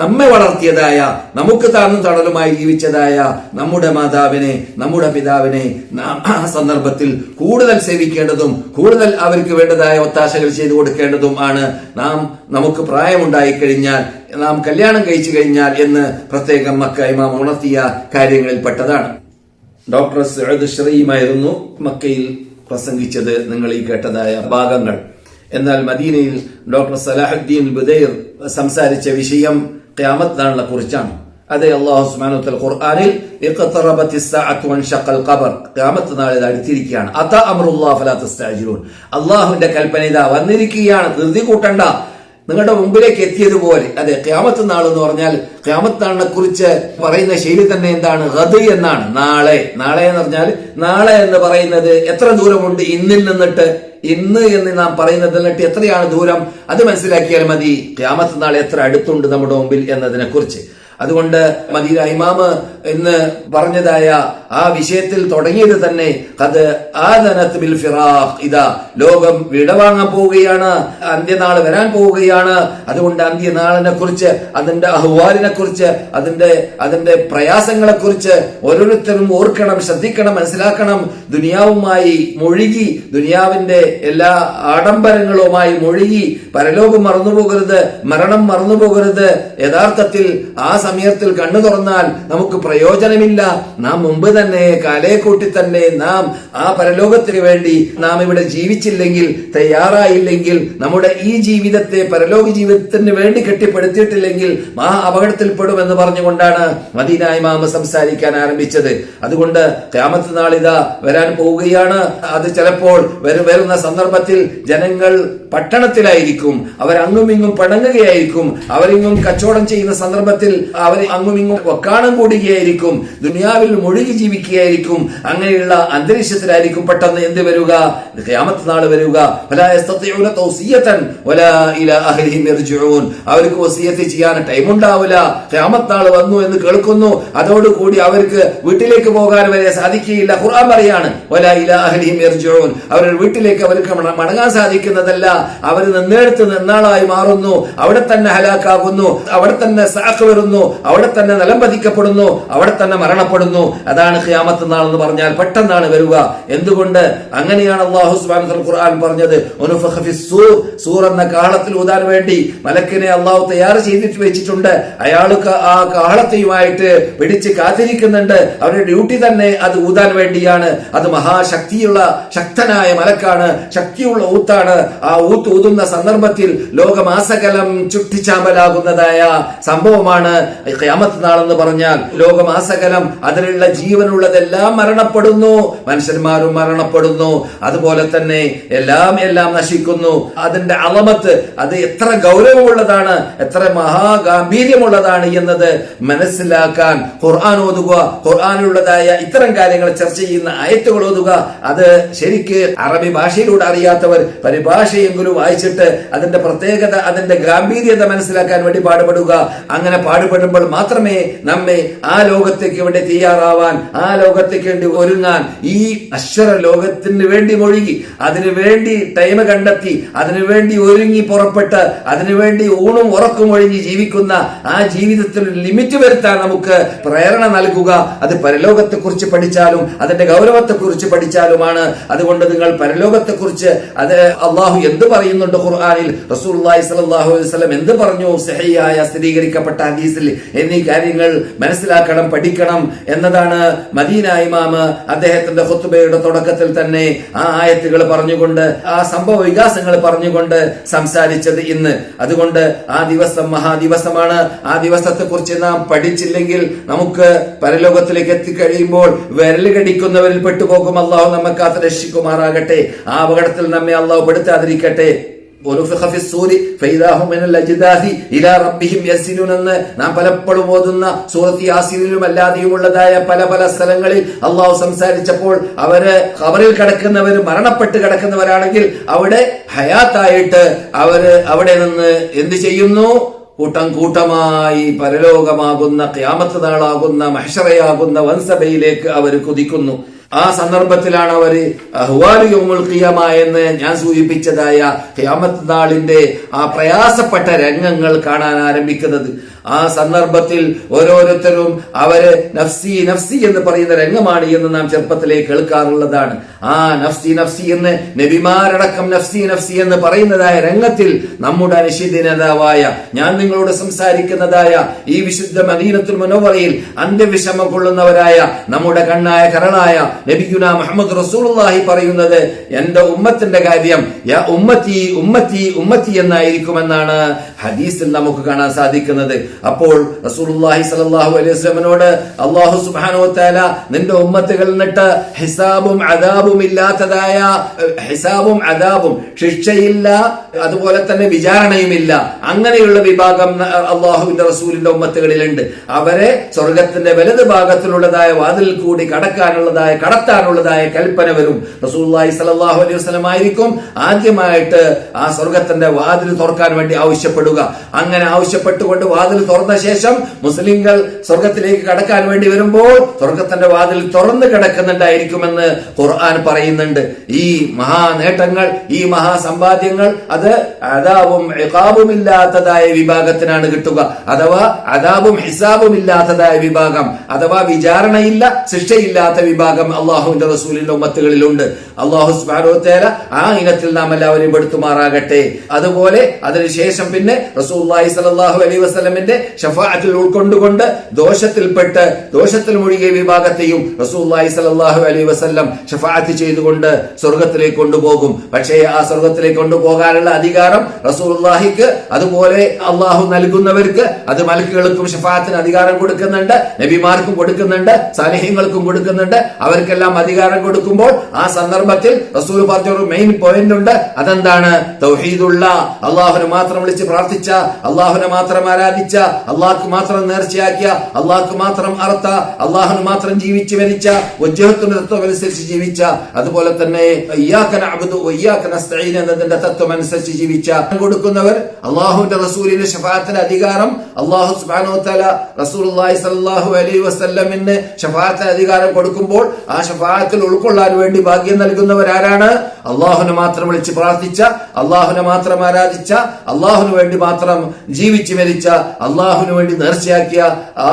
നമ്മെ വളർത്തിയതായ നമുക്ക് താഴ്ന്നും തടലുമായി ജീവിച്ചതായ നമ്മുടെ മാതാവിനെ നമ്മുടെ പിതാവിനെ നാം ആ സന്ദർഭത്തിൽ കൂടുതൽ സേവിക്കേണ്ടതും കൂടുതൽ അവർക്ക് വേണ്ടതായ ഒത്താശകൾ ചെയ്തു കൊടുക്കേണ്ടതും ആണ്. നമുക്ക് പ്രായമുണ്ടായി കഴിഞ്ഞാൽ, നാം കല്യാണം കഴിച്ചു കഴിഞ്ഞാൽ എന്ന് പ്രത്യേകം മക്ക ഇമാം ഉണർത്തിയ കാര്യങ്ങളിൽ പെട്ടതാണ്. ഡോക്ടർ സഅദ് ഷറീമായിരുന്നു മക്കയിൽ പ്രസംഗിച്ചത്, നിങ്ങൾ ഈ കേട്ടതായ ഭാഗങ്ങൾ. എന്നാൽ മദീനയിൽ ഡോക്ടർ സലാഹുദ്ദീൻ ബുദൈർ സംസാരിച്ച വിഷയം ഖിയാമത്ത് നാളിനെ കുറിച്ചാണ്. അതെ, അല്ലാഹു സുബ്ഹാനഹു വ തആല ഖുർആനിൽ ഇഖ്തറബത്തിസ് സഅതു വൻഷഖൽ ഖബർ, ഖിയാമത്ത് നാൾ അടുത്തിരിക്കുകയാണ്. അതാ അംറുല്ലാഹി ഫലാ തസ്തഅജിലൂൻ, അല്ലാഹുവിന്റെ കൽപ്പന ഇതാ വന്നിരിക്കുകയാണ്, ധൃതി കൂട്ടണ്ട, നിങ്ങളുടെ മുമ്പിലേക്ക് എത്തിയതുപോലെ. അതെ, ഖിയാമത്ത് നാൾ എന്ന് പറഞ്ഞാൽ ഖിയാമത്ത് നാളിനെ കുറിച്ച് പറയുന്ന ശൈലി തന്നെ എന്താണ്? ഗദ് എന്നാണ്, നാളെ. നാളെ എന്ന് പറഞ്ഞാൽ നാളെ എന്ന് പറയുന്നത് എത്ര ദൂരമുണ്ട് ഇന്നിൽ നിന്നിട്ട്? ഇന്ന് എന്ന് നാം പറയുന്നത് എന്നിട്ട് എത്രയാണ് ദൂരം? അത് മനസ്സിലാക്കിയാൽ മതി ഖിയാമത്ത് നാൾ എത്ര അടുത്തുണ്ട് നമ്മുടെ മുമ്പിൽ എന്നതിനെ കുറിച്ച്. അതുകൊണ്ട് മദീന ഇമാമ് എന്ന് പറഞ്ഞതായ ആ വിഷയത്തിൽ തുടങ്ങിയത് തന്നെ ഖദ് ആദനത് ബിൽ ഫിറാഖ്, ഇതാ ലോകം വിടവാങ്ങാൻ പോവുകയാണ്, അന്ത്യനാൾ വരാൻ പോവുകയാണ്. അതുകൊണ്ട് അന്ത്യനാളിനെ കുറിച്ച്, അതിന്റെ അഹ്വാലിനെ കുറിച്ച്, അതിന്റെ പ്രയാസങ്ങളെ കുറിച്ച് ഓരോരുത്തരും ഓർക്കണം, ശ്രദ്ധിക്കണം, മനസ്സിലാക്കണം. ദുനിയാവുമായി മുഴുകി, ദുനിയാവിന്റെ എല്ലാ ആഡംബരങ്ങളുമായി മുഴുകി പരലോകം മറന്നുപോകരുത്, മരണം മറന്നുപോകരുത്. യഥാർത്ഥത്തിൽ ആ സമയത്തിൽ കണ്ണു തുറന്നാൽ നമുക്ക് പ്രയോജനമില്ല. നാം മുമ്പ് തന്നെ കാലേക്കൂട്ടി തന്നെ നാം ആ പരലോകത്തിന് വേണ്ടി നാം ഇവിടെ ജീവിച്ചില്ലെങ്കിൽ, തയ്യാറായില്ലെങ്കിൽ, നമ്മുടെ ഈ ജീവിതത്തെ പരലോക ജീവിതത്തിന് വേണ്ടി കെട്ടിപ്പടുത്തിയിട്ടില്ലെങ്കിൽ ആ അപകടത്തിൽപ്പെടുമെന്ന് പറഞ്ഞുകൊണ്ടാണ് മദീന ഇമാമ് സംസാരിക്കാൻ ആരംഭിച്ചത്. അതുകൊണ്ട് ഖിയാമത്ത് നാൾ ഇതാ വരാൻ പോവുകയാണ്. അത് ചിലപ്പോൾ വരുന്ന സന്ദർഭത്തിൽ ജനങ്ങൾ പട്ടണത്തിലായിരിക്കും, അവരങ്ങും ഇങ്ങും പണങ്ങുകയായിരിക്കും, അവരിങ്ങും കച്ചവടം ചെയ്യുന്ന സന്ദർഭത്തിൽ അവർ അങ്ങും ഇങ്ങും വക്കാണം കൂടുകയായിരിക്കും, ദുനിയാവിൽ മുഴുകി ജീവിക്കുകയായിരിക്കും. അങ്ങനെയുള്ള അന്തരീക്ഷത്തിലായിരിക്കും പെട്ടെന്ന് എന്ത് വരിക? ഖിയാമത്ത് നാൾ വരിക. അവർക്ക് വസിയത്ത് ചെയ്യാൻ ടൈം ഉണ്ടാവില്ല. ഖിയാമത്ത് നാൾ വന്നു എന്ന് കേൾക്കുന്നു, അതോടുകൂടി അവർക്ക് വീട്ടിലേക്ക് പോകാൻ വരെ സാധിക്കുകയില്ല. ഖുർആൻ പറയാണ് വലാ ഇലാ അഹ്ലിഹിം യർജിഊൻ, അവരുടെ വീട്ടിലേക്ക് അവർക്ക് മടങ്ങാൻ സാധിക്കുന്നതല്ല. അവർ നിന്നെടുത്ത് നിന്നാളായി മാറുന്നു, അവിടെ തന്നെ ഹലാക്കാകുന്നു, അവിടെ തന്നെ സാഖ് വരുന്നു, അവിടെ തന്നെ നിലം പതിക്കപ്പെടുന്നു, അവിടെ തന്നെ മരണപ്പെടുന്നു. അതാണ് ഖിയാമത്ത് നാൾ എന്ന് പറഞ്ഞാൽ പെട്ടെന്നാണ് വരിക. എന്തുകൊണ്ട്? അങ്ങനെയാണ് അല്ലാഹു സുബ്ഹാനഹു വ തആല ഖുർആൻ പറഞ്ഞത്. ഉനുഫഖ ഫിസ്സൂർ, സൂർ എന്ന കാഹളത്തിൽ ഊതാൻ വേണ്ടി മലക്കിനെ അല്ലാഹു തയ്യാർ ചെയ്തിട്ട് വെച്ചിട്ടുണ്ട്. അയാൾക്ക് ആ കാഹളത്തെയുമായിട്ട് പിടിച്ച് കാത്തിരിക്കുന്നുണ്ട്. അവരുടെ ഡ്യൂട്ടി തന്നെ അത് ഊതാൻ വേണ്ടിയാണ്. അത് മഹാശക്തിയുള്ള ശക്തനായ മലക്കാണ്, ശക്തിയുള്ള ഊത്താണ്. ആ ഊതുന്ന സന്ദർഭത്തിൽ ലോകമാസകലം ചുട്ടിച്ചാമ്പലാകുന്നതായ സംഭവമാണ് ഖിയാമത്ത് നാളെന്ന് പറഞ്ഞാൽ. ലോകമാസകലം അതിലുള്ള ജീവനുള്ളതെല്ലാം മരണപ്പെടുന്നു, മനുഷ്യന്മാരും മരണപ്പെടുന്നു, അതുപോലെ തന്നെ എല്ലാം നശിക്കുന്നു. അതിന്റെ അളമത്ത്, അത് എത്ര ഗൗരവമുള്ളതാണ്, എത്ര മഹാഗാംഭീര്യമുള്ളതാണ് എന്നത് മനസ്സിലാക്കാൻ ഖുർആൻ ഓതുക, ഖുർആനിലുള്ളതായ ഇത്തരം കാര്യങ്ങൾ ചർച്ച ചെയ്യുന്ന ആയത്തുകൾ ഓതുക. അത് ശരിക്ക് അറബി ഭാഷയിലൂടെ അറിയാത്തവർ പരിഭാഷയെങ്കിലും വായിച്ചിട്ട് അതിന്റെ പ്രത്യേകത, അതിന്റെ ഗാംഭീര്യത മനസ്സിലാക്കാൻ വേണ്ടി പാടുപെടുക. അങ്ങനെ പാടുപെടുമ്പോൾ മാത്രമേ നമ്മെ ആ ലോകത്തേക്ക് വേണ്ടി തയ്യാറാവാൻ, ആ ലോകത്തേക്ക് വേണ്ടി ഒരുങ്ങാൻ, ഈ അശ്വര ലോകത്തിന് വേണ്ടി ഒഴുകി അതിനുവേണ്ടി ടൈം കണ്ടെത്തി അതിനുവേണ്ടി ഒരുങ്ങി പുറപ്പെട്ട് അതിനുവേണ്ടി ഊണും ഉറക്കും ഒഴിഞ്ഞ് ജീവിക്കുന്ന ആ ജീവിതത്തിൽ ലിമിറ്റ് വരുത്താൻ നമുക്ക് പ്രേരണ നൽകുക. അത് പരലോകത്തെ കുറിച്ച് പഠിച്ചാലും അതിന്റെ ഗൗരവത്തെ കുറിച്ച് പഠിച്ചാലുമാണ്. അതുകൊണ്ട് നിങ്ങൾ പരലോകത്തെ കുറിച്ച് അത് അള്ളാഹു എന്ത് പറയുന്നുണ്ട് ഖുർആനിൽ, റസൂലുള്ളാഹി സ്വല്ലല്ലാഹു അലൈഹി വസല്ലം എന്ത് പറഞ്ഞു സഹിഹായ സ്ഥിരീകരിക്കപ്പെട്ട ഹദീസിൽ എന്നീ കാര്യങ്ങൾ മനസ്സിലാക്കണം, പഠിക്കണം എന്നതാണ് മദീന ഇമാമ് അദ്ദേഹത്തിന്റെ ഖുത്ബയുടെ തുടക്കത്തിൽ തന്നെ ആ ആയത്തുകൾ പറഞ്ഞുകൊണ്ട്, ആ സംഭവ വികാസങ്ങൾ പറഞ്ഞുകൊണ്ട് സംസാരിച്ചത് ഇന്ന്. അതുകൊണ്ട് ആ ദിവസം മഹാദിവസമാണ്. ആ ദിവസത്തെ കുറിച്ച് നാം പഠിച്ചില്ലെങ്കിൽ നമുക്ക് പരലോകത്തിലേക്ക് എത്തിക്കഴിയുമ്പോൾ വിരല് കടിക്കുന്നവരിൽ പെട്ടുപോകും. അള്ളാഹു നമ്മെ കാത്ത് രക്ഷിക്കുമാറാകട്ടെ. ആ അപകടത്തിൽ നമ്മെ അള്ളാഹു പെടുത്താതിരിക്കട്ടെ. നാം പലപ്പോഴും ഓതുന്ന സൂറത്ത് യാസീനിലും അല്ലാതെയുമുള്ളതായ പല പല സ്ഥലങ്ങളിൽ അള്ളാഹു സംസാരിച്ചപ്പോൾ അവര് ഖബറിൽ കിടക്കുന്നവർ, മരണപ്പെട്ട് കിടക്കുന്നവരാണെങ്കിൽ അവിടെ ഹയാത്തായിട്ട് അവര് അവിടെ നിന്ന് എന്ത് ചെയ്യുന്നു? കൂട്ടം കൂട്ടമായി പരലോകമാകുന്ന ഖിയാമത്ത് നാളാകുന്ന മഹ്ശറയാകുന്ന വൻസഭയിലേക്ക് അവർ കുതിക്കുന്നു. ആ സന്ദർഭത്തിലാണ് അവര് അഹ്വാലു യൗമുൽ ഖിയാമ എന്ന് ഞാൻ സൂചിപ്പിച്ചതായ ഖിയാമത്ത് നാളിന്റെ ആ പ്രയാസപ്പെട്ട രംഗങ്ങൾ കാണാൻ ആരംഭിക്കുന്നത്. ആ സന്ദർഭത്തിൽ ഓരോരുത്തരും അവര് നഫ്സി നഫ്സി എന്ന് പറയുന്ന രംഗമാണ് എന്ന് നാം ചെറുപ്പത്തിലേ കേൾക്കാറുള്ളതാണ്. ആ നഫ്സി നഫ്സി എന്ന് നബിമാരടക്കം നഫ്സി നഫ്സി എന്ന് പറയുന്നതായ രംഗത്തിൽ നമ്മുടെ അനുശീത നേതാവായ ഞാൻ നിങ്ങളോട് സംസാരിക്കുന്നതായ ഈ വിശുദ്ധ മദീനത്തുൽ മുനവ്വറയിൽ അന്ത്യവിഷമം കൊള്ളുന്നവരായ നമ്മുടെ കണ്ണായ കരളായ നബിയുനാ മുഹമ്മദ് റസൂലുള്ളാഹി പറയുന്നത്, എന്റെ ഉമ്മത്തിന്റെ കാര്യം യാ ഉമ്മത്തി ഉമ്മത്തി ഉമ്മത്തി എന്നായിരിക്കുമെന്നാണ് ഹദീസിൽ നമുക്ക് കാണാൻ സാധിക്കുന്നത്. അപ്പോൾ റസൂലുള്ളാഹി സ്വല്ലല്ലാഹു അലൈഹി വസല്ലമയോട് അല്ലാഹു സുബ്ഹാനഹു വ തആല നിന്റെ ഉമ്മത്തുകളിൽ നിന്നിട്ട് ഹിസാബും അദാബും ഇല്ലാത്തതായ, ഹിസാബും അദാബും ശിക്ഷയില്ല, അതുപോലെ തന്നെ വിചാരണയുമില്ല, അങ്ങനെയുള്ള വിഭാഗം അല്ലാഹുവിന്റെ റസൂലിന്റെ ഉമ്മത്തുകളിലുണ്ട്. അവരെ സ്വർഗത്തിന്റെ വലത് ഭാഗത്തിലുള്ളതായ വാതിൽ കൂടി കടത്താനുള്ളതായ കൽപ്പന വരും. റസൂലുള്ളാഹി സ്വല്ലല്ലാഹു അലൈഹി വസല്ലം ആയിരിക്കും ആദ്യമായിട്ട് ആ സ്വർഗത്തിന്റെ വാതിൽ തുറക്കാൻ വേണ്ടി ആവശ്യപ്പെടുക. അങ്ങനെ ആവശ്യപ്പെട്ടുകൊണ്ട് വാതിൽ തുറന്ന ശേഷം മുസ്ലിങ്ങൾ സ്വർഗത്തിലേക്ക് കടക്കാൻ വേണ്ടി വരുമ്പോൾ സ്വർഗത്തിന്റെ വാതിൽ തുറന്നു കിടക്കുന്നുണ്ടായിരിക്കുമെന്ന് ഖുർആൻ പറയുന്നുണ്ട്. ഈ മഹാനേട്ടങ്ങൾ, ഈ മഹാസമ്പാദ്യങ്ങൾ അത് അദാബും ഇഖാബും ഇല്ലാത്തതായ വിഭാഗത്തിനാണ് കിട്ടുക. അഥവാ അദാബും ഹിസാബും ഇല്ലാത്തതായ വിഭാഗം, അഥവാ വിചാരണയില്ല, ശിക്ഷയില്ലാത്ത വിഭാഗം അള്ളാഹുവിന്റെ റസൂലിന്റെ ഉമ്മത്തുകളിലുണ്ട്. അള്ളാഹു സുബ്ഹാനഹു വ തആല ആ ഇനത്തിൽ നാം എല്ലാവരെയും പെടുത്തുമാറാകട്ടെ. അതുപോലെ അതിനുശേഷം പിന്നെ റസൂലുള്ളാഹി സ്വല്ലല്ലാഹു അലൈഹി വസല്ലമിന്റെ ശഫാഅത്തിൽ ഉൾക്കൊണ്ടുകൊണ്ട് ദോഷത്തിൽ മുഴുകിയ വിഭാഗത്തെയും റസൂലുള്ളാഹി സ്വല്ലല്ലാഹു അലൈഹി വസല്ലം ശഫാഅത്ത് ചെയ്തുകൊണ്ട് സ്വർഗത്തിലേക്ക് കൊണ്ടുപോകും. പക്ഷേ ആ സ്വർഗത്തിലേക്ക് കൊണ്ടുപോകാനുള്ള അധികാരം റസൂലുള്ളാഹിക്ക്, അതുപോലെ അള്ളാഹു നൽകുന്നവർക്ക്, അത് മലക്കുകൾക്കും ശഫാഅത്തിന് അധികാരം കൊടുക്കുന്നുണ്ട്, നബിമാർക്കും കൊടുക്കുന്നുണ്ട്, സാലിഹീങ്ങൾക്കും കൊടുക്കുന്നുണ്ട്. അവർക്കെല്ലാം അധികാരം കൊടുക്കുമ്പോൾ ആ സന്ദർഭത്തിൽ റസൂൽ പറഞ്ഞ ഒരു മെയിൻ പോയിന്റ് ഉണ്ട്. അതെന്താണ്? തൗഹീദുള്ള, അള്ളാഹുനെ മാത്രം വിളിച്ച് പ്രാർത്ഥിച്ച, അള്ളാഹുനെ മാത്രം ആരാധിച്ച, അള്ളാഹ്ക്ക് മാത്രം നേർച്ചയാക്കിയ, അള്ളാഹ്ക്ക് മാത്രം അർത്ത, അള്ളാഹുന് മാത്രം ജീവിച്ചു മരിച്ച, വജ്ഹത്തുന്റെ തത്വം അനുസരിച്ച് ജീവിച്ച, അതുപോലെ തന്നെ ഇയ്യാക നഅ്ബുദു വഇയ്യാക നസ്തഈൻ എന്നതിന്റെ തത്വം അനുസരിച്ച് ജീവിച്ച കൊടുക്കുന്നവർ. അള്ളാഹുവിന്റെ റസൂലിന്റെ ശഫാഅത്തിന്റെ അധികാരം അള്ളാഹു സുബ്ഹാനഹു വ തആല റസൂലുള്ളാഹി സ്വല്ലല്ലാഹു അലൈഹി വസല്ലമിന് ശഫാഅത്തിന്റെ അധികാരം കൊടുക്കുമ്പോൾ ആ ശഫാഅത്തിൽ ഉൾക്കൊള്ളാൻ വേണ്ടി ഭാഗ്യം നൽകുന്നവരാരാണ്? അള്ളാഹുനെ മാത്രം വിളിച്ച് പ്രാർത്ഥിച്ച, അള്ളാഹുനെ മാത്രം ആരാധിച്ച, അള്ളാഹുന് വേണ്ടി മാത്രം ജീവിച്ചു മരിച്ച, അള്ളാഹുന് വേണ്ടി നേർച്ചയാക്കിയ, ആ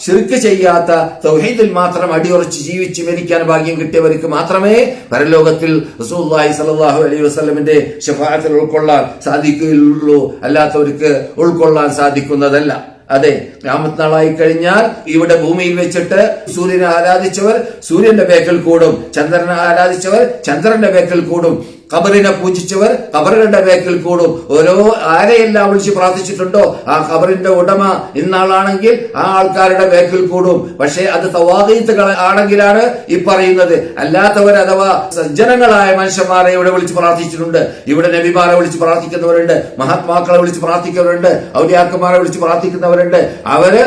ശിർക്ക് ചെയ്യാത്ത, തൗഹീദിൽ മാത്രം അടിയുറച്ച് ജീവിച്ച് മരിക്കാൻ ഭാഗ്യം കിട്ടിയവർക്ക് മാത്രമേ പരലോകത്തിൽ റസൂലുള്ളാഹി സ്വല്ലല്ലാഹു അലൈഹി വസല്ലമിന്റെ ശഫാഅത്തിൽ ഉൾക്കൊള്ളാൻ സാധിക്കുകയുള്ളൂ. അല്ലാത്തവർക്ക് ഉൾക്കൊള്ളാൻ സാധിക്കുന്നതല്ല. അതെ, ഖിയാമത്ത് നാളായി കഴിഞ്ഞാൽ ഇവിടെ ഭൂമിയിൽ വെച്ചിട്ട് സൂര്യനെ ആരാധിച്ചവർ സൂര്യന്റെ ബേക്കൽ കൂടും, ചന്ദ്രനെ ആരാധിച്ചവർ ചന്ദ്രന്റെ ബേക്കൽ കൂടും. ഖബറിനെ പൂജിച്ചവർ ഖബറുകളുടെ ബേക്കിൽ കൂടും. ഓരോ ആരെയെല്ലാം വിളിച്ച് പ്രാർത്ഥിച്ചിട്ടുണ്ടോ ആ ഖബറിന്റെ ഉടമ ഇന്നാളാണെങ്കിൽ ആ ആൾക്കാരുടെ ബേക്കിൽ കൂടും. പക്ഷേ അത് തവാഗീത്തുകൾ ആണെങ്കിലാണ് ഈ പറയുന്നത്. അല്ലാത്തവർ അഥവാ സജ്ജനങ്ങളായ മനുഷ്യന്മാരെ ഇവിടെ വിളിച്ച് പ്രാർത്ഥിച്ചിട്ടുണ്ട്. ഇവിടെ നബിമാരെ വിളിച്ച് പ്രാർത്ഥിക്കുന്നവരുണ്ട്, മഹാത്മാക്കളെ വിളിച്ച് പ്രാർത്ഥിക്കുന്നവരുണ്ട്, ഔലിയാക്കന്മാരെ വിളിച്ച് പ്രാർത്ഥിക്കുന്നവരുണ്ട്. അവര്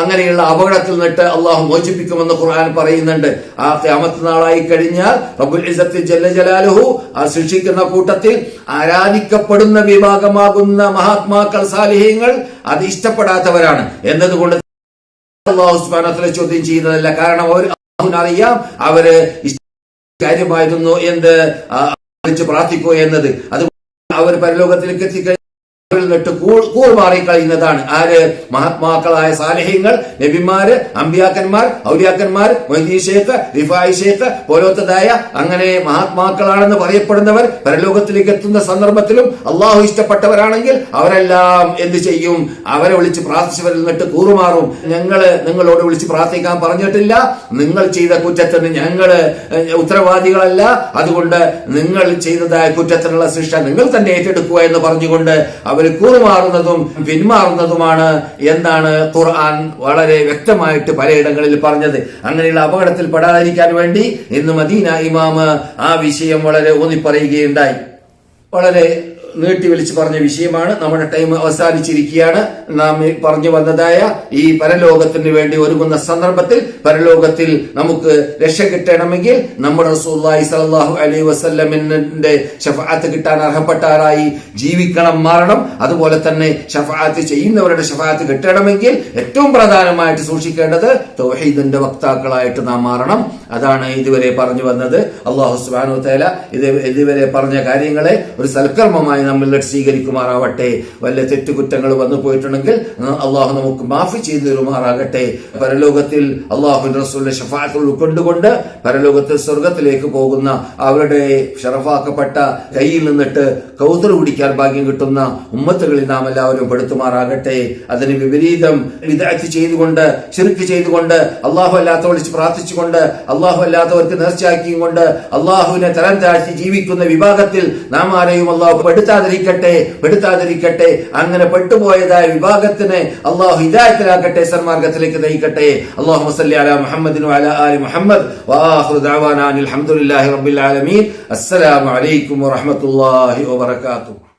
അങ്ങനെയുള്ള അപകടത്തിൽ നിന്നിട്ട് അള്ളാഹു മോചിപ്പിക്കുമെന്ന് ഖുർആൻ പറയുന്നുണ്ട്. ആ ഖിയാമത്ത് നാളായി കഴിഞ്ഞാൽ റബ്ബുൽ ഇസ്സത്ത് ജല്ല ജലാലുഹു ആ ശിക്ഷിക്കുന്ന കൂട്ടത്തിൽ ആരാധിക്കപ്പെടുന്ന വിഭാഗമാകുന്ന മഹാത്മാക്കൾ, സാലിഹീങ്ങൾ അത് ഇഷ്ടപ്പെടാത്തവരാണ് എന്നതുകൊണ്ട് അല്ലാഹു സുബ്ഹാനഹു വ തആല ചോദ്യം ചെയ്യുന്നതല്ല. കാരണം അറിയാം അവര് കാര്യമായിരുന്നു എന്ത് വിളിച്ച് പ്രാർത്ഥിക്കുക എന്നത്. അത് അവർ പരലോകത്തിലേക്ക് എത്തിക്കഴിഞ്ഞാൽ കൂർമാറി കളയുന്നതാണ്. ആര്? മഹാത്മാക്കളായ സാലിഹീങ്ങൾ, നബിമാര്, അമ്പിയാക്കന്മാർ, ഔലിയാക്കന്മാർ, മൊയ്തീൻ ശൈഖ്, റിഫായി ശൈഖ് പോലത്തതായ അങ്ങനെ മഹാത്മാക്കളാണെന്ന് പറയപ്പെടുന്നവർ പരലോകത്തിലേക്ക് എത്തുന്ന സന്ദർഭത്തിലും അള്ളാഹു ഇഷ്ടപ്പെട്ടവരാണെങ്കിൽ അവരെല്ലാം എന്ത് ചെയ്യും? അവരെ വിളിച്ച് പ്രാർത്ഥിച്ചവരിൽ നിന്നിട്ട് കൂറുമാറും. നിങ്ങളോട് വിളിച്ച് പ്രാർത്ഥിക്കാൻ പറഞ്ഞിട്ടില്ല, നിങ്ങൾ ചെയ്ത കുറ്റത്തിന് ഞങ്ങള് ഉത്തരവാദികളല്ല, അതുകൊണ്ട് നിങ്ങൾ ചെയ്തതായ കുറ്റത്തിനുള്ള ശിക്ഷ നിങ്ങൾ തന്നെ ഏറ്റെടുക്കുക എന്ന് പറഞ്ഞുകൊണ്ട് അവർ കൂറുമാറുന്നതും പിന്മാറുന്നതുമാണ് എന്നാണ് ഖുർആൻ വളരെ വ്യക്തമായിട്ട് പലയിടങ്ങളിൽ പറഞ്ഞത്. അങ്ങനെയുള്ള അപകടത്തിൽ പെടാതിരിക്കാൻ വേണ്ടി ഇന്ന് മദീന ഇമാമ് ആ വിഷയം വളരെ ഊന്നിപ്പറയുകയുണ്ടായി. വളരെ നീട്ടി വിളിച്ച് പറഞ്ഞ വിഷയമാണ്. നമ്മുടെ ടൈം അവസാനിച്ചിരിക്കുകയാണ്. നാം പറഞ്ഞു വന്നതായ ഈ പരലോകത്തിന് വേണ്ടി ഒരുങ്ങുന്ന സന്ദർഭത്തിൽ പരലോകത്തിൽ നമുക്ക് രക്ഷ കിട്ടണമെങ്കിൽ നമ്മുടെ റസൂലുള്ളാഹി സ്വല്ലല്ലാഹു അലൈഹി വസല്ലമിന്റെ ശഫാഅത്ത് കിട്ടാൻ അർഹപ്പെട്ടവരായി ജീവിക്കണം, മാറണം. അതുപോലെ തന്നെ ശഫാഅത്ത് ചെയ്യുന്നവരുടെ ശഫാഅത്ത് കിട്ടണമെങ്കിൽ ഏറ്റവും പ്രധാനമായിട്ട് സൂക്ഷിക്കേണ്ടത് തൗഹീദിന്റെ വക്താക്കളായിട്ട് നാം മാറണം. അതാണ് ഇതുവരെ പറഞ്ഞു വന്നത്. അല്ലാഹു സുബ്ഹാനഹു വ തആല ഇതുവരെ പറഞ്ഞ കാര്യങ്ങളെ ഒരു സൽക്കർമ്മമായി നമ്മൾ സ്വീകരിക്കുമാറാവട്ടെ. വല്ല തെറ്റുകുറ്റങ്ങൾ വന്നു പോയിട്ടുണ്ടെങ്കിൽ അള്ളാഹു നമുക്ക് മാഫി ചെയ്തു തരുമാറാകട്ടെ. പരലോകത്തിൽ അള്ളാഹുവിന്റെ റസൂലിന്റെ ശഫാഅത്ത് ഉൾക്കൊണ്ടുകൊണ്ട് പരലോകത്തിൽ സ്വർഗത്തിലേക്ക് പോകുന്ന അവരുടെ ഷറഫാക്കപ്പെട്ട കയ്യിൽ നിന്നിട്ട് കൗതർ കുടിക്കാൻ ഭാഗ്യം കിട്ടുന്ന ഉമ്മത്തുകളിൽ നാം എല്ലാവരും പെടുത്തുമാറാകട്ടെ. അതിന് വിപരീതം വിദഅത്ത് ചെയ്തുകൊണ്ട്, ശിർക്ക് ചെയ്തുകൊണ്ട്, അള്ളാഹു അല്ലാത്ത വിളിച്ച് പ്രാർത്ഥിച്ചുകൊണ്ട്, അള്ളാഹു അല്ലാത്തവർക്ക് നേർച്ചയാക്കിയും കൊണ്ട് അള്ളാഹുവിനെ തരം താഴ്ത്തി ജീവിക്കുന്ന വിഭാഗത്തിൽ നാം ആരെയും അള്ളാഹു പെടുത്താതിരിക്കട്ടെ. അങ്ങനെ പെട്ടുപോയതായ വിഭാഗത്തിനെ അള്ളാഹു ഹിദായത്തിലാക്കട്ടെ, സന്മാർഗത്തിലേക്ക് നയിക്കട്ടെ. അല്ലാഹുമ്മ സ്വല്ലി അലാ മുഹമ്മദിൻ വഅലാ ആലി മുഹമ്മദ് വആഖിറു ദഅവാനാ അൽഹംദുലില്ലാഹി റബ്ബിൽ ആലമീൻ. അസ്സലാമു അലൈക്കും വറഹ്മത്തുള്ളാഹി വബറകാതുഹു.